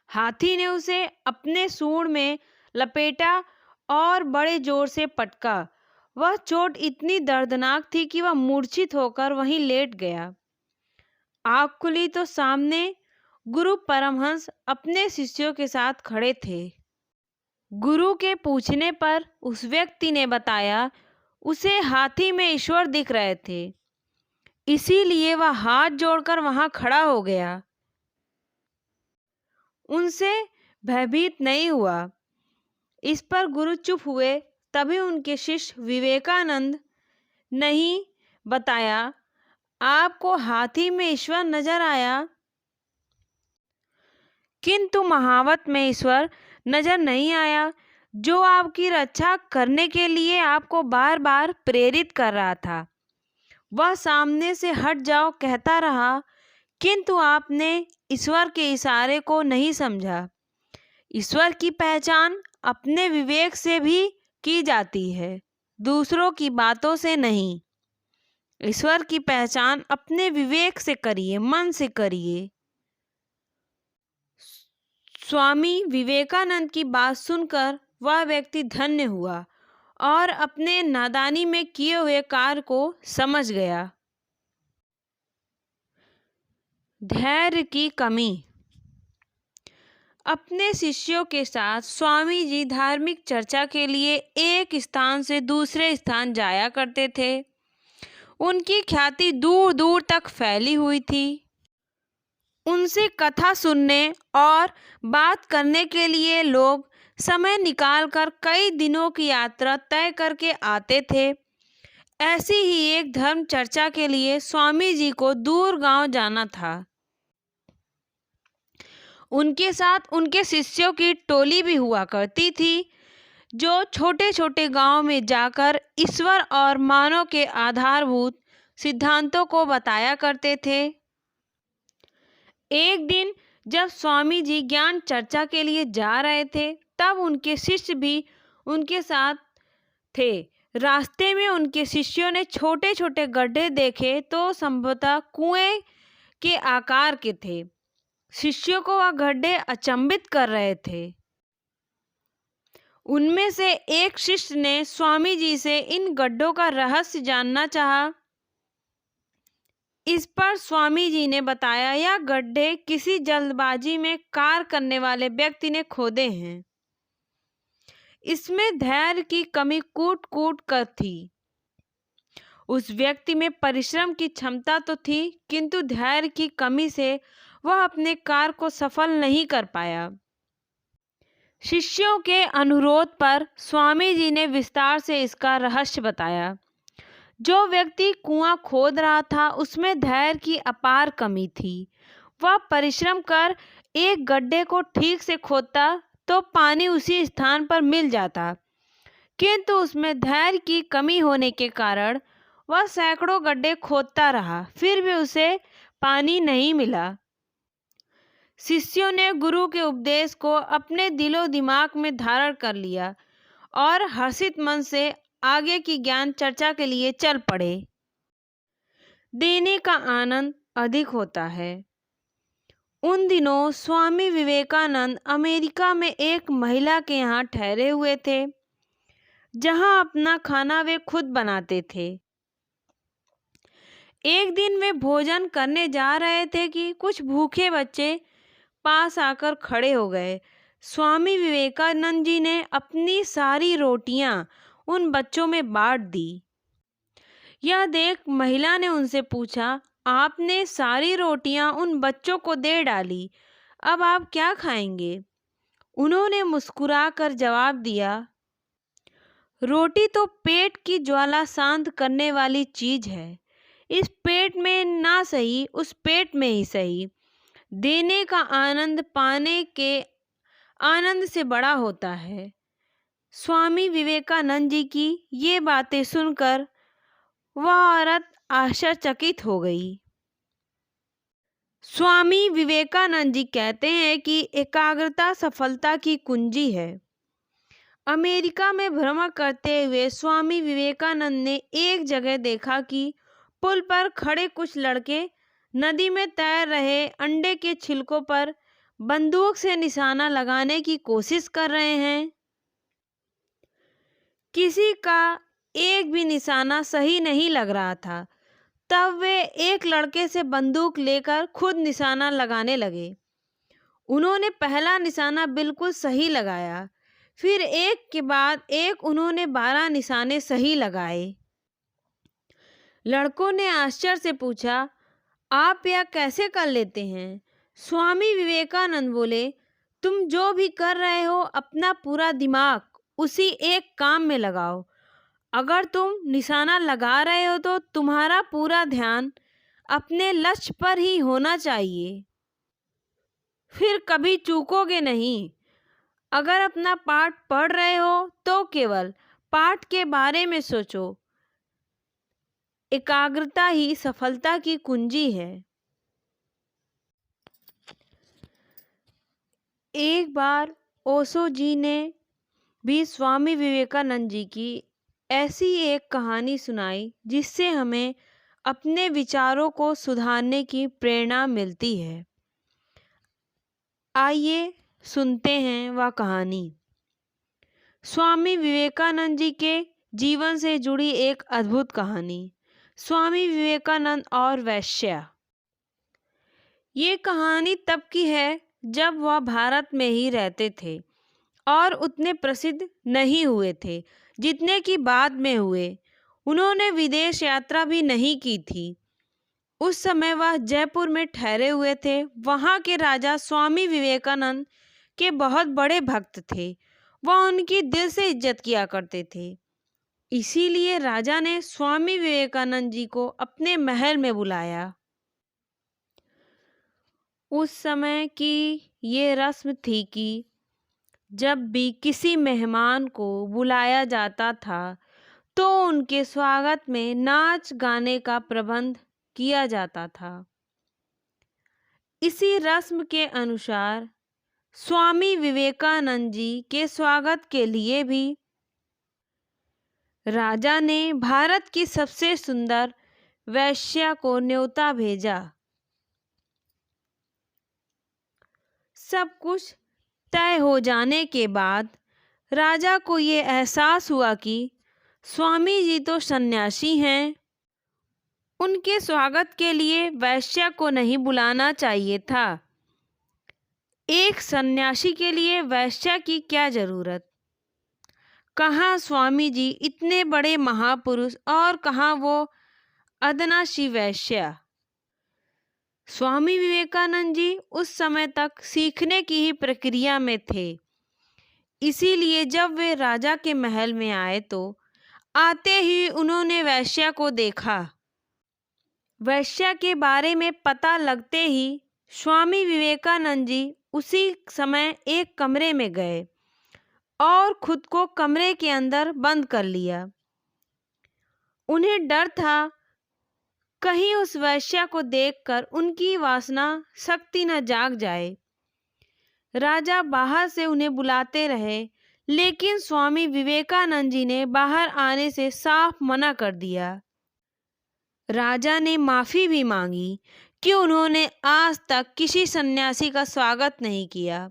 हाथी ने उसे अपने सूंड में लपेटा और बड़े जोर से पटका। वह चोट इतनी दर्दनाक थी कि वह मूर्छित होकर वहीं लेट गया। आँख खुली तो सामने गुरु परमहंस अपने शिष्यों के साथ खड़े थे। गुरु के पूछने पर उस व्यक्ति ने बताया, उसे हाथी में ईश्वर दिख रहे थे, इसीलिए वह हाथ जोड़कर वहां खड़ा हो गया। उनसे भयभीत नहीं हुआ। इस पर गुरु चुप हुए। तभी उनके शिष्य विवेकानंद नहीं बताया, आपको हाथी में ईश्वर नजर आया, किंतु महावत में ईश्वर नजर नहीं आया, जो आपकी रक्षा करने के लिए आपको बार बार प्रेरित कर रहा था। वह सामने से हट जाओ कहता रहा, किंतु आपने ईश्वर के इशारे को नहीं समझा। ईश्वर की पहचान अपने विवेक से भी की जाती है, दूसरों की बातों से नहीं। ईश्वर की पहचान अपने विवेक से करिए, मन से करिए। स्वामी विवेकानंद की बात सुनकर वह व्यक्ति धन्य हुआ और अपने नादानी में किए हुए कार्य को समझ गया। धैर्य की कमी। अपने शिष्यों के साथ स्वामी जी धार्मिक चर्चा के लिए एक स्थान से दूसरे स्थान जाया करते थे। उनकी ख्याति दूर दूर तक फैली हुई थी। उनसे कथा सुनने और बात करने के लिए लोग समय निकालकर कई दिनों की यात्रा तय करके आते थे। ऐसी ही एक धर्म चर्चा के लिए स्वामी जी को दूर गांव जाना था। उनके साथ उनके शिष्यों की टोली भी हुआ करती थी, जो छोटे छोटे गांव में जाकर ईश्वर और मानव के आधारभूत सिद्धांतों को बताया करते थे। एक दिन जब स्वामी जी ज्ञान चर्चा के लिए जा रहे थे, तब उनके शिष्य भी उनके साथ थे। रास्ते में उनके शिष्यों ने छोटे छोटे गड्ढे देखे तो संभवतः कुएं के आकार के थे। शिष्यों को वह गड्ढे अचंभित कर रहे थे। उनमें से एक शिष्य ने स्वामी जी से इन गड्ढों का रहस्य जानना चाहा। इस पर स्वामी जी ने बताया, यह गड्ढे किसी जल्दबाजी में कार्य करने वाले व्यक्ति ने खोदे हैं। इसमें धैर्य की कमी कूट कूट कर थी। उस व्यक्ति में परिश्रम की क्षमता तो थी, किंतु धैर्य की कमी से वह अपने कार्य को सफल नहीं कर पाया। शिष्यों के अनुरोध पर स्वामी जी ने विस्तार से इसका रहस्य बताया। जो व्यक्ति कुआं खोद रहा था, उसमें धैर्य की अपार कमी थी। वह परिश्रम कर एक गड्ढे को ठीक से खोदता तो पानी उसी स्थान पर मिल जाता, किंतु उसमें धैर्य की कमी होने के कारण वह सैकड़ों गड्ढे खोदता रहा, फिर भी उसे पानी नहीं मिला। शिष्यों ने गुरु के उपदेश को अपने दिलो दिमाग में धारण कर लिया और हर्षित मन से आगे की ज्ञान चर्चा के लिए चल पड़े। देने का आनंद अधिक होता है। उन दिनों स्वामी विवेकानंद अमेरिका में एक महिला के यहाँ ठहरे हुए थे, जहाँ अपना खाना वे खुद बनाते थे। एक दिन वे भोजन करने जा रहे थे कि कुछ भूखे बच्चे पास आकर खड़े हो गए। स्वामी विवेकानंद जी ने अपनी सारी रोटियां उन बच्चों में बांट दी। यह देख महिला ने उनसे पूछा, आपने सारी रोटियां उन बच्चों को दे डाली, अब आप क्या खाएंगे? उन्होंने मुस्कुराकर जवाब दिया, रोटी तो पेट की ज्वाला शांत करने वाली चीज है। इस पेट में ना सही, उस पेट में ही सही। देने का आनंद पाने के आनंद से बड़ा होता है। स्वामी विवेकानंद जी की ये बातें सुनकर वह औरत आश्चर्यचकित हो गई। स्वामी विवेकानंद जी कहते हैं कि एकाग्रता सफलता की कुंजी है। अमेरिका में भ्रमण करते हुए स्वामी विवेकानंद ने एक जगह देखा कि पुल पर खड़े कुछ लड़के नदी में तैर रहे अंडे के छिलकों पर बंदूक से निशाना लगाने की कोशिश कर रहे हैं। किसी का एक भी निशाना सही नहीं लग रहा था। तब वे एक लड़के से बंदूक लेकर खुद निशाना लगाने लगे। उन्होंने पहला निशाना बिल्कुल सही लगाया। फिर एक के बाद एक उन्होंने 12 निशाने सही लगाए। लड़कों ने आश्चर्य से पूछा, आप यह कैसे कर लेते हैं? स्वामी विवेकानंद बोले, तुम जो भी कर रहे हो अपना पूरा दिमाग उसी एक काम में लगाओ। अगर तुम निशाना लगा रहे हो तो तुम्हारा पूरा ध्यान अपने लक्ष्य पर ही होना चाहिए, फिर कभी चूकोगे नहीं। अगर अपना पाठ पढ़ रहे हो तो केवल पाठ के बारे में सोचो। एकाग्रता ही सफलता की कुंजी है। एक बार ओशो जी ने भी स्वामी विवेकानंद जी की ऐसी एक कहानी सुनाई जिससे हमें अपने विचारों को सुधारने की प्रेरणा मिलती है। आइए सुनते हैं वह कहानी। स्वामी विवेकानंद जी के जीवन से जुड़ी एक अद्भुत कहानी। स्वामी विवेकानंद और वेश्या। ये कहानी तब की है जब वह भारत में ही रहते थे और उतने प्रसिद्ध नहीं हुए थे जितने की बाद में हुए। उन्होंने विदेश यात्रा भी नहीं की थी। उस समय वह जयपुर में ठहरे हुए थे। वहाँ के राजा स्वामी विवेकानंद के बहुत बड़े भक्त थे। वह उनकी दिल से इज्जत किया करते थे। इसीलिए राजा ने स्वामी विवेकानंद जी को अपने महल में बुलाया। उस समय की ये रस्म थी कि जब भी किसी मेहमान को बुलाया जाता था तो उनके स्वागत में नाच गाने का प्रबंध किया जाता था। इसी रस्म के अनुसार स्वामी विवेकानंद जी के स्वागत के लिए भी राजा ने भारत की सबसे सुंदर वेश्या को न्योता भेजा। सब कुछ तय हो जाने के बाद राजा को ये एहसास हुआ कि स्वामी जी तो सन्यासी हैं, उनके स्वागत के लिए वेश्या को नहीं बुलाना चाहिए था। एक सन्यासी के लिए वेश्या की क्या जरूरत? कहाँ स्वामी जी इतने बड़े महापुरुष और कहाँ वो अदनाशी वेश्या। स्वामी विवेकानंद जी उस समय तक सीखने की ही प्रक्रिया में थे। इसीलिए जब वे राजा के महल में आए तो आते ही उन्होंने वेश्या को देखा। वेश्या के बारे में पता लगते ही स्वामी विवेकानंद जी उसी समय एक कमरे में गए और खुद को कमरे के अंदर बंद कर लिया। उन्हें डर था कहीं उस वेश्या को देखकर उनकी वासना शक्ति न जाग जाए। राजा बाहर से उन्हें बुलाते रहे, लेकिन स्वामी विवेकानंद जी ने बाहर आने से साफ मना कर दिया। राजा ने माफ़ी भी मांगी कि उन्होंने आज तक किसी सन्यासी का स्वागत नहीं किया,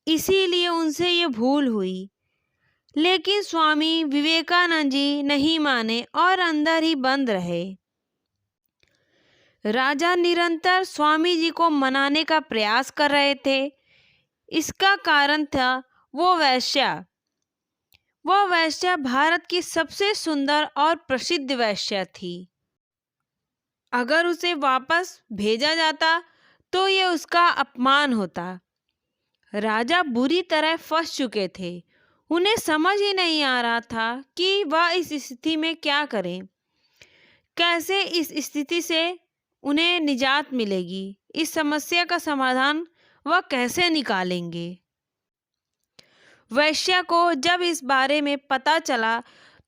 इसीलिए उनसे ये भूल हुई। लेकिन स्वामी विवेकानंद जी नहीं माने और अंदर ही बंद रहे। राजा निरंतर स्वामी जी को मनाने का प्रयास कर रहे थे। इसका कारण था वो वेश्या। वह वेश्या भारत की सबसे सुंदर और प्रसिद्ध वेश्या थी। अगर उसे वापस भेजा जाता तो ये उसका अपमान होता। राजा बुरी तरह फंस चुके थे। उन्हें समझ ही नहीं आ रहा था कि वह इस स्थिति में क्या करें। कैसे इस स्थिति से उन्हें निजात मिलेगी, इस समस्या का समाधान वह कैसे निकालेंगे। वेश्या को जब इस बारे में पता चला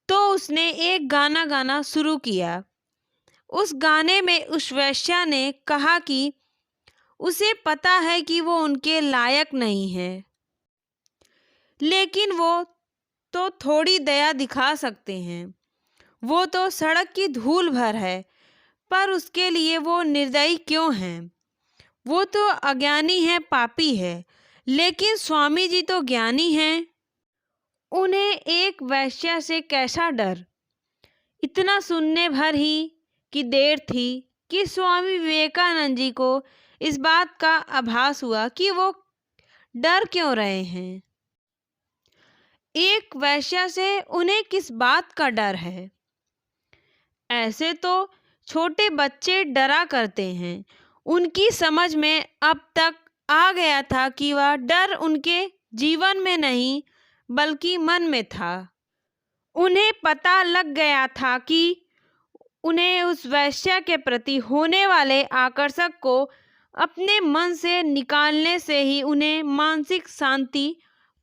तो उसने एक गाना गाना शुरू किया। उस गाने में उस वेश्या ने कहा कि उसे पता है कि वो उनके लायक नहीं है, लेकिन वो तो थोड़ी दया दिखा सकते हैं। वो तो सड़क की धूल भर है, पर उसके लिए वो निर्दयी क्यों हैं? वो तो अज्ञानी है, पापी है, लेकिन स्वामी जी तो ज्ञानी हैं। उन्हें एक वेश्या से कैसा डर? इतना सुनने भर ही की देर थी कि स्वामी विवेकानंद जी को इस बात का आभास हुआ कि वो डर क्यों रहे हैं। एक वेश्या से उन्हें किस बात का डर है? ऐसे तो छोटे बच्चे डरा करते हैं। उनकी समझ में अब तक आ गया था कि वह डर उनके जीवन में नहीं बल्कि मन में था। उन्हें पता लग गया था कि उन्हें उस वेश्या के प्रति होने वाले आकर्षक को अपने मन से निकालने से ही उन्हें मानसिक शांति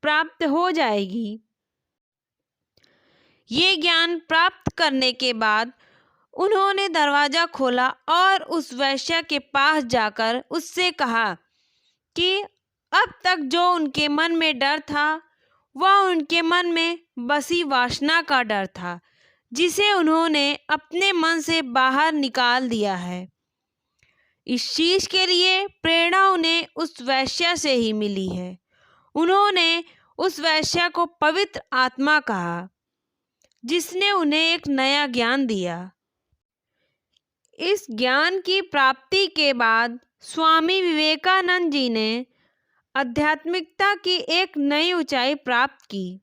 प्राप्त हो जाएगी। ये ज्ञान प्राप्त करने के बाद उन्होंने दरवाज़ा खोला और उस वेश्या के पास जाकर उससे कहा कि अब तक जो उनके मन में डर था वह उनके मन में बसी वासना का डर था, जिसे उन्होंने अपने मन से बाहर निकाल दिया है। इस चीज़ के लिए प्रेरणा उन्हें उस वेश्या से ही मिली है। उन्होंने उस वेश्या को पवित्र आत्मा कहा, जिसने उन्हें एक नया ज्ञान दिया। इस ज्ञान की प्राप्ति के बाद स्वामी विवेकानंद जी ने आध्यात्मिकता की एक नई ऊंचाई प्राप्त की,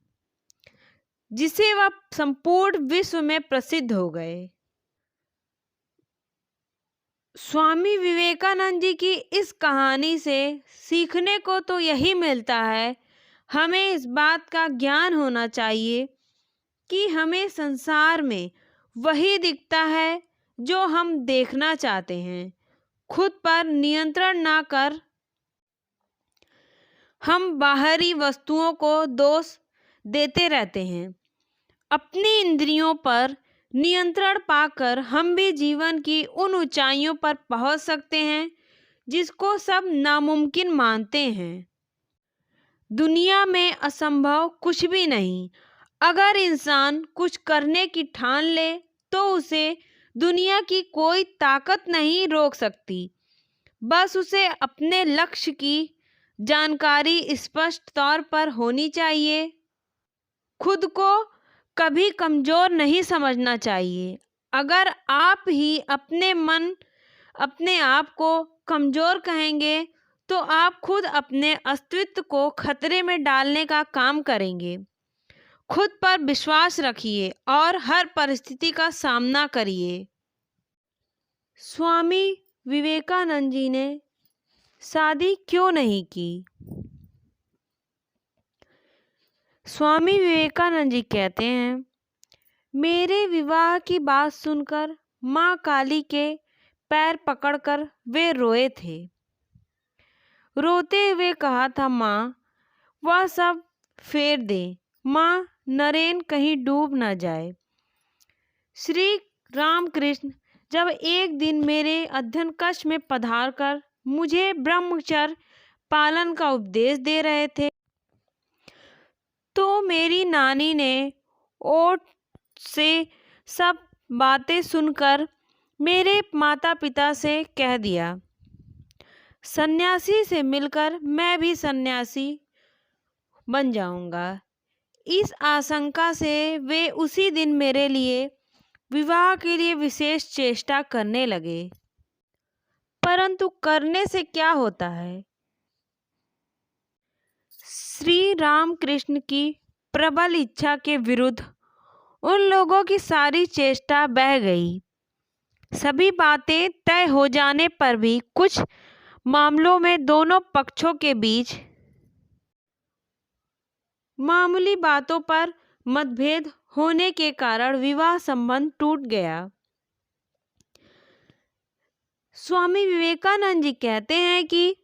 जिसे वह संपूर्ण विश्व में प्रसिद्ध हो गए। स्वामी विवेकानंद जी की इस कहानी से सीखने को तो यही मिलता है, हमें इस बात का ज्ञान होना चाहिए कि हमें संसार में वही दिखता है जो हम देखना चाहते हैं। खुद पर नियंत्रण ना कर हम बाहरी वस्तुओं को दोष देते रहते हैं। अपनी इंद्रियों पर नियंत्रण पाकर हम भी जीवन की उन ऊंचाइयों पर पहुंच सकते हैं जिसको सब नामुमकिन मानते हैं। दुनिया में असंभव कुछ भी नहीं। अगर इंसान कुछ करने की ठान ले तो उसे दुनिया की कोई ताकत नहीं रोक सकती। बस उसे अपने लक्ष्य की जानकारी स्पष्ट तौर पर होनी चाहिए। खुद को कभी कमज़ोर नहीं समझना चाहिए। अगर आप ही अपने आप को कमज़ोर कहेंगे तो आप खुद अपने अस्तित्व को खतरे में डालने का काम करेंगे। खुद पर विश्वास रखिए और हर परिस्थिति का सामना करिए। स्वामी विवेकानंद जी ने शादी क्यों नहीं की? स्वामी विवेकानंद जी कहते हैं, मेरे विवाह की बात सुनकर माँ काली के पैर पकड़कर वे रोए थे। रोते हुए कहा था, माँ वह सब फेर दे, माँ नरेन कहीं डूब न जाए। श्री रामकृष्ण जब एक दिन मेरे अध्ययन कक्ष में पधारकर मुझे ब्रह्मचर्य पालन का उपदेश दे रहे थे तो मेरी नानी ने ओठ से सब बातें सुनकर मेरे माता पिता से कह दिया, सन्यासी से मिलकर मैं भी सन्यासी बन जाऊंगा। इस आशंका से वे उसी दिन मेरे लिए विवाह के लिए विशेष चेष्टा करने लगे। परंतु करने से क्या होता है? श्री रामकृष्ण की प्रबल इच्छा के विरुद्ध उन लोगों की सारी चेष्टा बह गई। सभी बातें तय हो जाने पर भी कुछ मामलों में दोनों पक्षों के बीच मामूली बातों पर मतभेद होने के कारण विवाह संबंध टूट गया। स्वामी विवेकानंद जी कहते हैं कि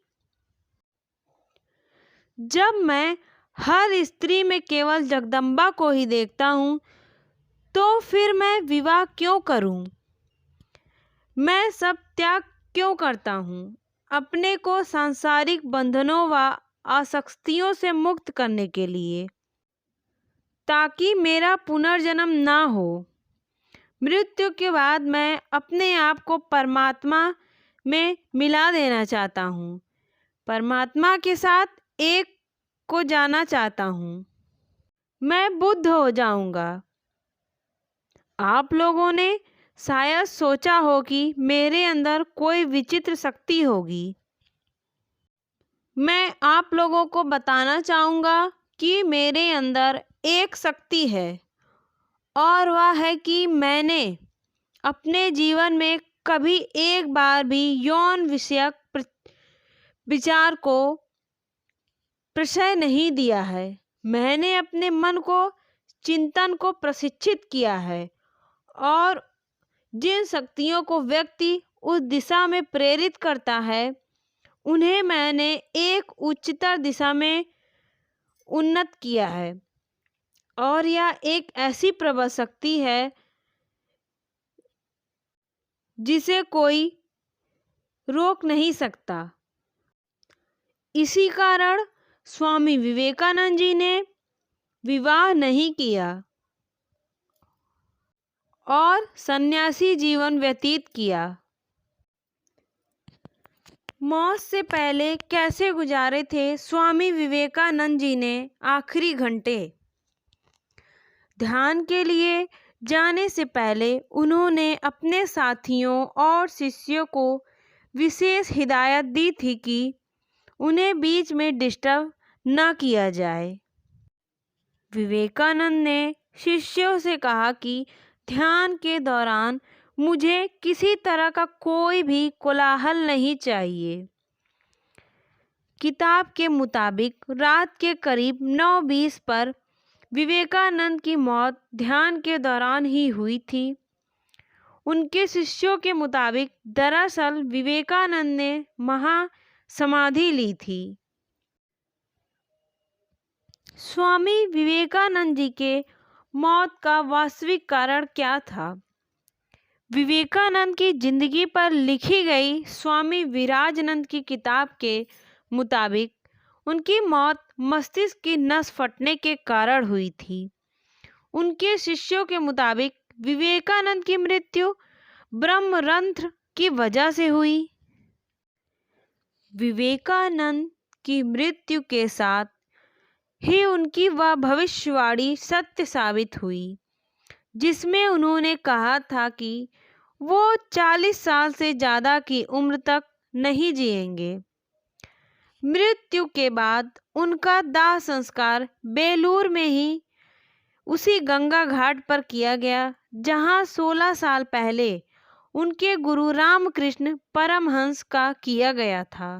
जब मैं हर स्त्री में केवल जगदम्बा को ही देखता हूँ तो फिर मैं विवाह क्यों करूँ? मैं सब त्याग क्यों करता हूँ? अपने को सांसारिक बंधनों व आसक्तियों से मुक्त करने के लिए, ताकि मेरा पुनर्जन्म ना हो। मृत्यु के बाद मैं अपने आप को परमात्मा में मिला देना चाहता हूँ। परमात्मा के साथ एक को जाना चाहता हूँ। मैं बुद्ध हो जाऊंगा। आप लोगों ने शायद सोचा हो कि मेरे अंदर कोई विचित्र शक्ति होगी। मैं आप लोगों को बताना चाहूँगा कि मेरे अंदर एक शक्ति है, और वह है कि मैंने अपने जीवन में कभी एक बार भी यौन विषयक विचार को प्रश्रय नहीं दिया है। मैंने अपने मन को चिंतन को प्रशिक्षित किया है, और जिन शक्तियों को व्यक्ति उस दिशा में प्रेरित करता है उन्हें मैंने एक उच्चतर दिशा में उन्नत किया है। और यह एक ऐसी प्रबल शक्ति है जिसे कोई रोक नहीं सकता। इसी कारण स्वामी विवेकानंद जी ने विवाह नहीं किया और सन्यासी जीवन व्यतीत किया। मौत से पहले कैसे गुजारे थे स्वामी विवेकानंद जी ने आखिरी घंटे? ध्यान के लिए जाने से पहले उन्होंने अपने साथियों और शिष्यों को विशेष हिदायत दी थी कि उन्हें बीच में डिस्टर्ब न किया जाए। विवेकानंद ने शिष्यों से कहा कि ध्यान के दौरान मुझे किसी तरह का कोई भी कोलाहल नहीं चाहिए। किताब के मुताबिक रात के करीब 9:20 पर विवेकानंद की मौत ध्यान के दौरान ही हुई थी। उनके शिष्यों के मुताबिक दरअसल विवेकानंद ने महासमाधि ली थी। स्वामी विवेकानंद जी के मौत का वास्तविक कारण क्या था? विवेकानंद की जिंदगी पर लिखी गई स्वामी विराजानंद की किताब के मुताबिक उनकी मौत मस्तिष्क की नस फटने के कारण हुई थी। उनके शिष्यों के मुताबिक विवेकानंद की मृत्यु ब्रह्मरंध्र की वजह से हुई। विवेकानंद की मृत्यु के साथ ही उनकी वह भविष्यवाणी सत्य साबित हुई जिसमें उन्होंने कहा था कि वो 40 साल से ज़्यादा की उम्र तक नहीं जिएंगे। मृत्यु के बाद उनका दाह संस्कार बेलूर में ही उसी गंगा घाट पर किया गया जहां 16 साल पहले उनके गुरु रामकृष्ण परमहंस का किया गया था।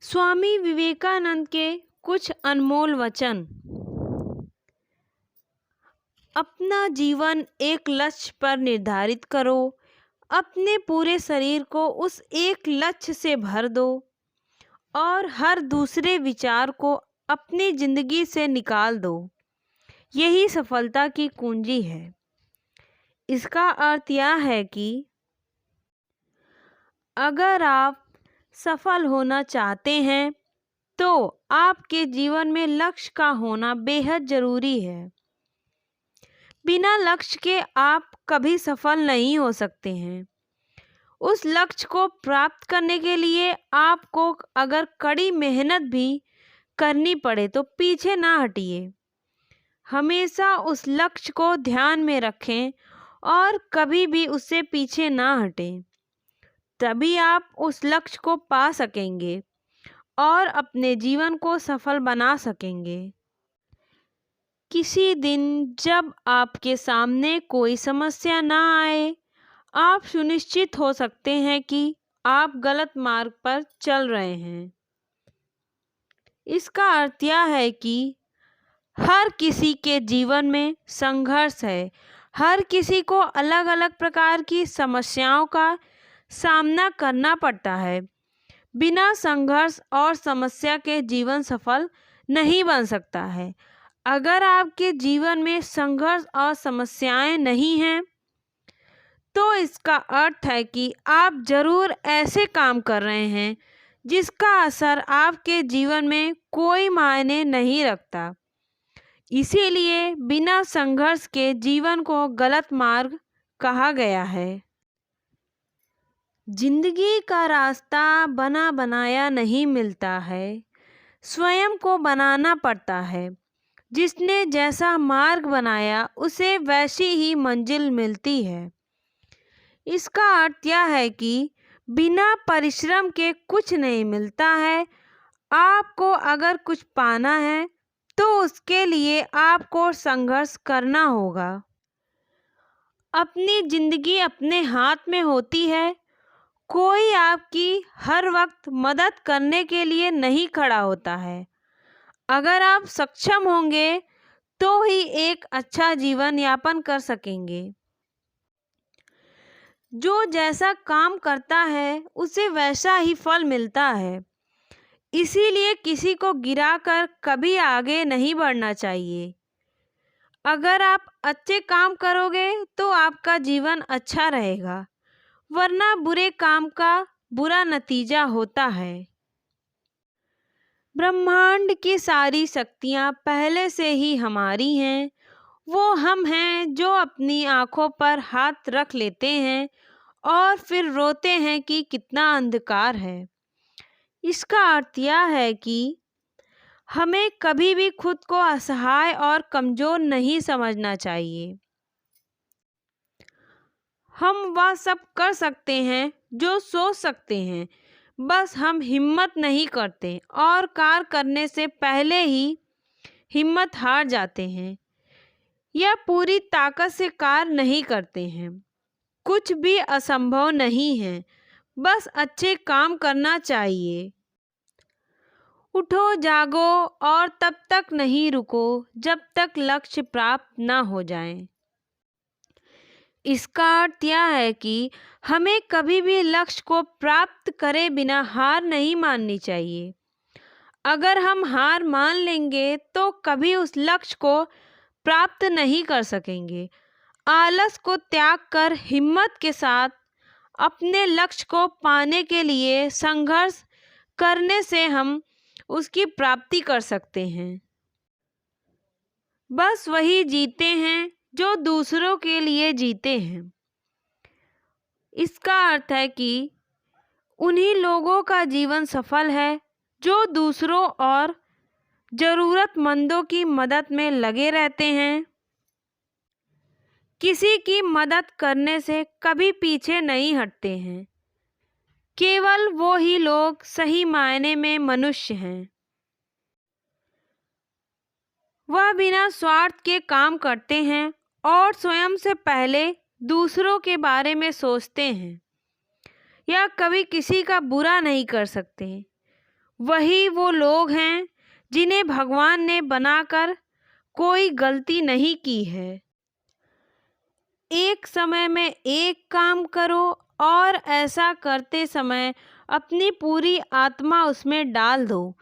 स्वामी विवेकानंद के कुछ अनमोल वचन। अपना जीवन एक लक्ष्य पर निर्धारित करो। अपने पूरे शरीर को उस एक लक्ष्य से भर दो और हर दूसरे विचार को अपनी जिंदगी से निकाल दो। यही सफलता की कुंजी है। इसका अर्थ यह है कि अगर आप सफल होना चाहते हैं तो आपके जीवन में लक्ष्य का होना बेहद जरूरी है। बिना लक्ष्य के आप कभी सफल नहीं हो सकते हैं। उस लक्ष्य को प्राप्त करने के लिए आपको अगर कड़ी मेहनत भी करनी पड़े तो पीछे ना हटिए। हमेशा उस लक्ष्य को ध्यान में रखें और कभी भी उससे पीछे ना हटें। तभी आप उस लक्ष्य को पा सकेंगे और अपने जीवन को सफल बना सकेंगे। किसी दिन जब आपके सामने कोई समस्या ना आए, आप सुनिश्चित हो सकते हैं कि आप गलत मार्ग पर चल रहे हैं। इसका अर्थ यह है कि हर किसी के जीवन में संघर्ष है। हर किसी को अलग अलग प्रकार की समस्याओं का सामना करना पड़ता है। बिना संघर्ष और समस्या के जीवन सफल नहीं बन सकता है। अगर आपके जीवन में संघर्ष और समस्याएं नहीं हैं तो इसका अर्थ है कि आप जरूर ऐसे काम कर रहे हैं जिसका असर आपके जीवन में कोई मायने नहीं रखता। इसीलिए बिना संघर्ष के जीवन को गलत मार्ग कहा गया है। जिंदगी का रास्ता बना बनाया नहीं मिलता है, स्वयं को बनाना पड़ता है। जिसने जैसा मार्ग बनाया उसे वैसी ही मंजिल मिलती है। इसका अर्थ यह है कि बिना परिश्रम के कुछ नहीं मिलता है। आपको अगर कुछ पाना है तो उसके लिए आपको संघर्ष करना होगा। अपनी जिंदगी अपने हाथ में होती है। कोई आपकी हर वक्त मदद करने के लिए नहीं खड़ा होता है। अगर आप सक्षम होंगे तो ही एक अच्छा जीवन यापन कर सकेंगे। जो जैसा काम करता है उसे वैसा ही फल मिलता है। इसीलिए किसी को गिराकर कभी आगे नहीं बढ़ना चाहिए। अगर आप अच्छे काम करोगे तो आपका जीवन अच्छा रहेगा, वरना बुरे काम का बुरा नतीजा होता है। ब्रह्मांड की सारी शक्तियाँ पहले से ही हमारी हैं। वो हम हैं जो अपनी आँखों पर हाथ रख लेते हैं और फिर रोते हैं कि कितना अंधकार है। इसका अर्थ यह है कि हमें कभी भी खुद को असहाय और कमज़ोर नहीं समझना चाहिए। हम वह सब कर सकते हैं जो सोच सकते हैं, बस हम हिम्मत नहीं करते और कार्य करने से पहले ही हिम्मत हार जाते हैं या पूरी ताकत से कार्य नहीं करते हैं। कुछ भी असंभव नहीं है, बस अच्छे काम करना चाहिए। उठो जागो और तब तक नहीं रुको जब तक लक्ष्य प्राप्त न हो जाए। इसका अर्थ यह है कि हमें कभी भी लक्ष्य को प्राप्त करे बिना हार नहीं माननी चाहिए। अगर हम हार मान लेंगे तो कभी उस लक्ष्य को प्राप्त नहीं कर सकेंगे। आलस को त्याग कर हिम्मत के साथ अपने लक्ष्य को पाने के लिए संघर्ष करने से हम उसकी प्राप्ति कर सकते हैं। बस वही जीते हैं जो दूसरों के लिए जीते हैं। इसका अर्थ है कि उन्हीं लोगों का जीवन सफल है जो दूसरों और ज़रूरतमंदों की मदद में लगे रहते हैं। किसी की मदद करने से कभी पीछे नहीं हटते हैं। केवल वो ही लोग सही मायने में मनुष्य हैं। वह बिना स्वार्थ के काम करते हैं और स्वयं से पहले दूसरों के बारे में सोचते हैं या कभी किसी का बुरा नहीं कर सकते। वही वो लोग हैं जिन्हें भगवान ने बनाकर कोई गलती नहीं की है। एक समय में एक काम करो और ऐसा करते समय अपनी पूरी आत्मा उसमें डाल दो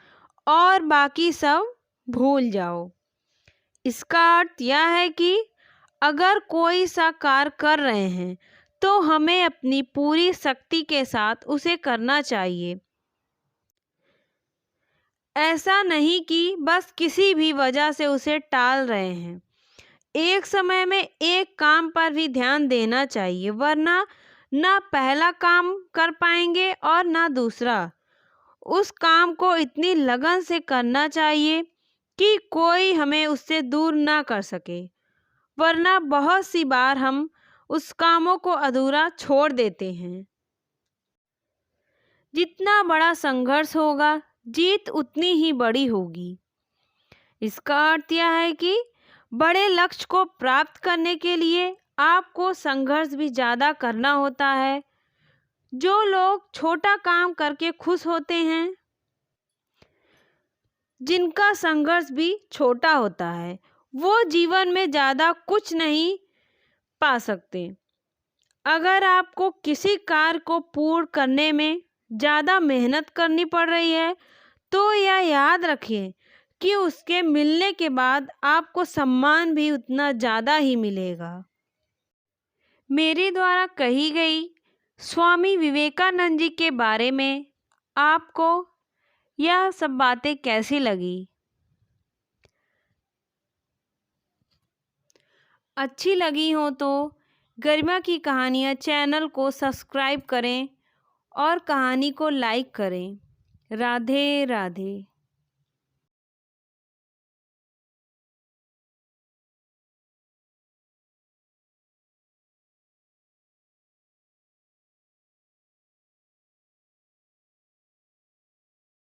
और बाकी सब भूल जाओ। इसका अर्थ यह है कि अगर कोई सा कार्य कर रहे हैं तो हमें अपनी पूरी शक्ति के साथ उसे करना चाहिए। ऐसा नहीं कि बस किसी भी वजह से उसे टाल रहे हैं। एक समय में एक काम पर भी ध्यान देना चाहिए, वरना ना पहला काम कर पाएंगे और ना दूसरा। उस काम को इतनी लगन से करना चाहिए कि कोई हमें उससे दूर ना कर सके, वरना बहुत सी बार हम उस कामों को अधूरा छोड़ देते हैं। जितना बड़ा संघर्ष होगा, जीत उतनी ही बड़ी होगी। इसका अर्थ यह है कि बड़े लक्ष्य को प्राप्त करने के लिए आपको संघर्ष भी ज़्यादा करना होता है। जो लोग छोटा काम करके खुश होते हैं, जिनका संघर्ष भी छोटा होता है, वो जीवन में ज़्यादा कुछ नहीं पा सकते। अगर आपको किसी कार्य को पूर्ण करने में ज़्यादा मेहनत करनी पड़ रही है तो यह याद रखिए कि उसके मिलने के बाद आपको सम्मान भी उतना ज़्यादा ही मिलेगा। मेरे द्वारा कही गई स्वामी विवेकानंद जी के बारे में आपको यह सब बातें कैसी लगी? अच्छी लगी हो तो गरिमा की कहानियाँ चैनल को सब्सक्राइब करें और कहानी को लाइक करें। राधे राधे।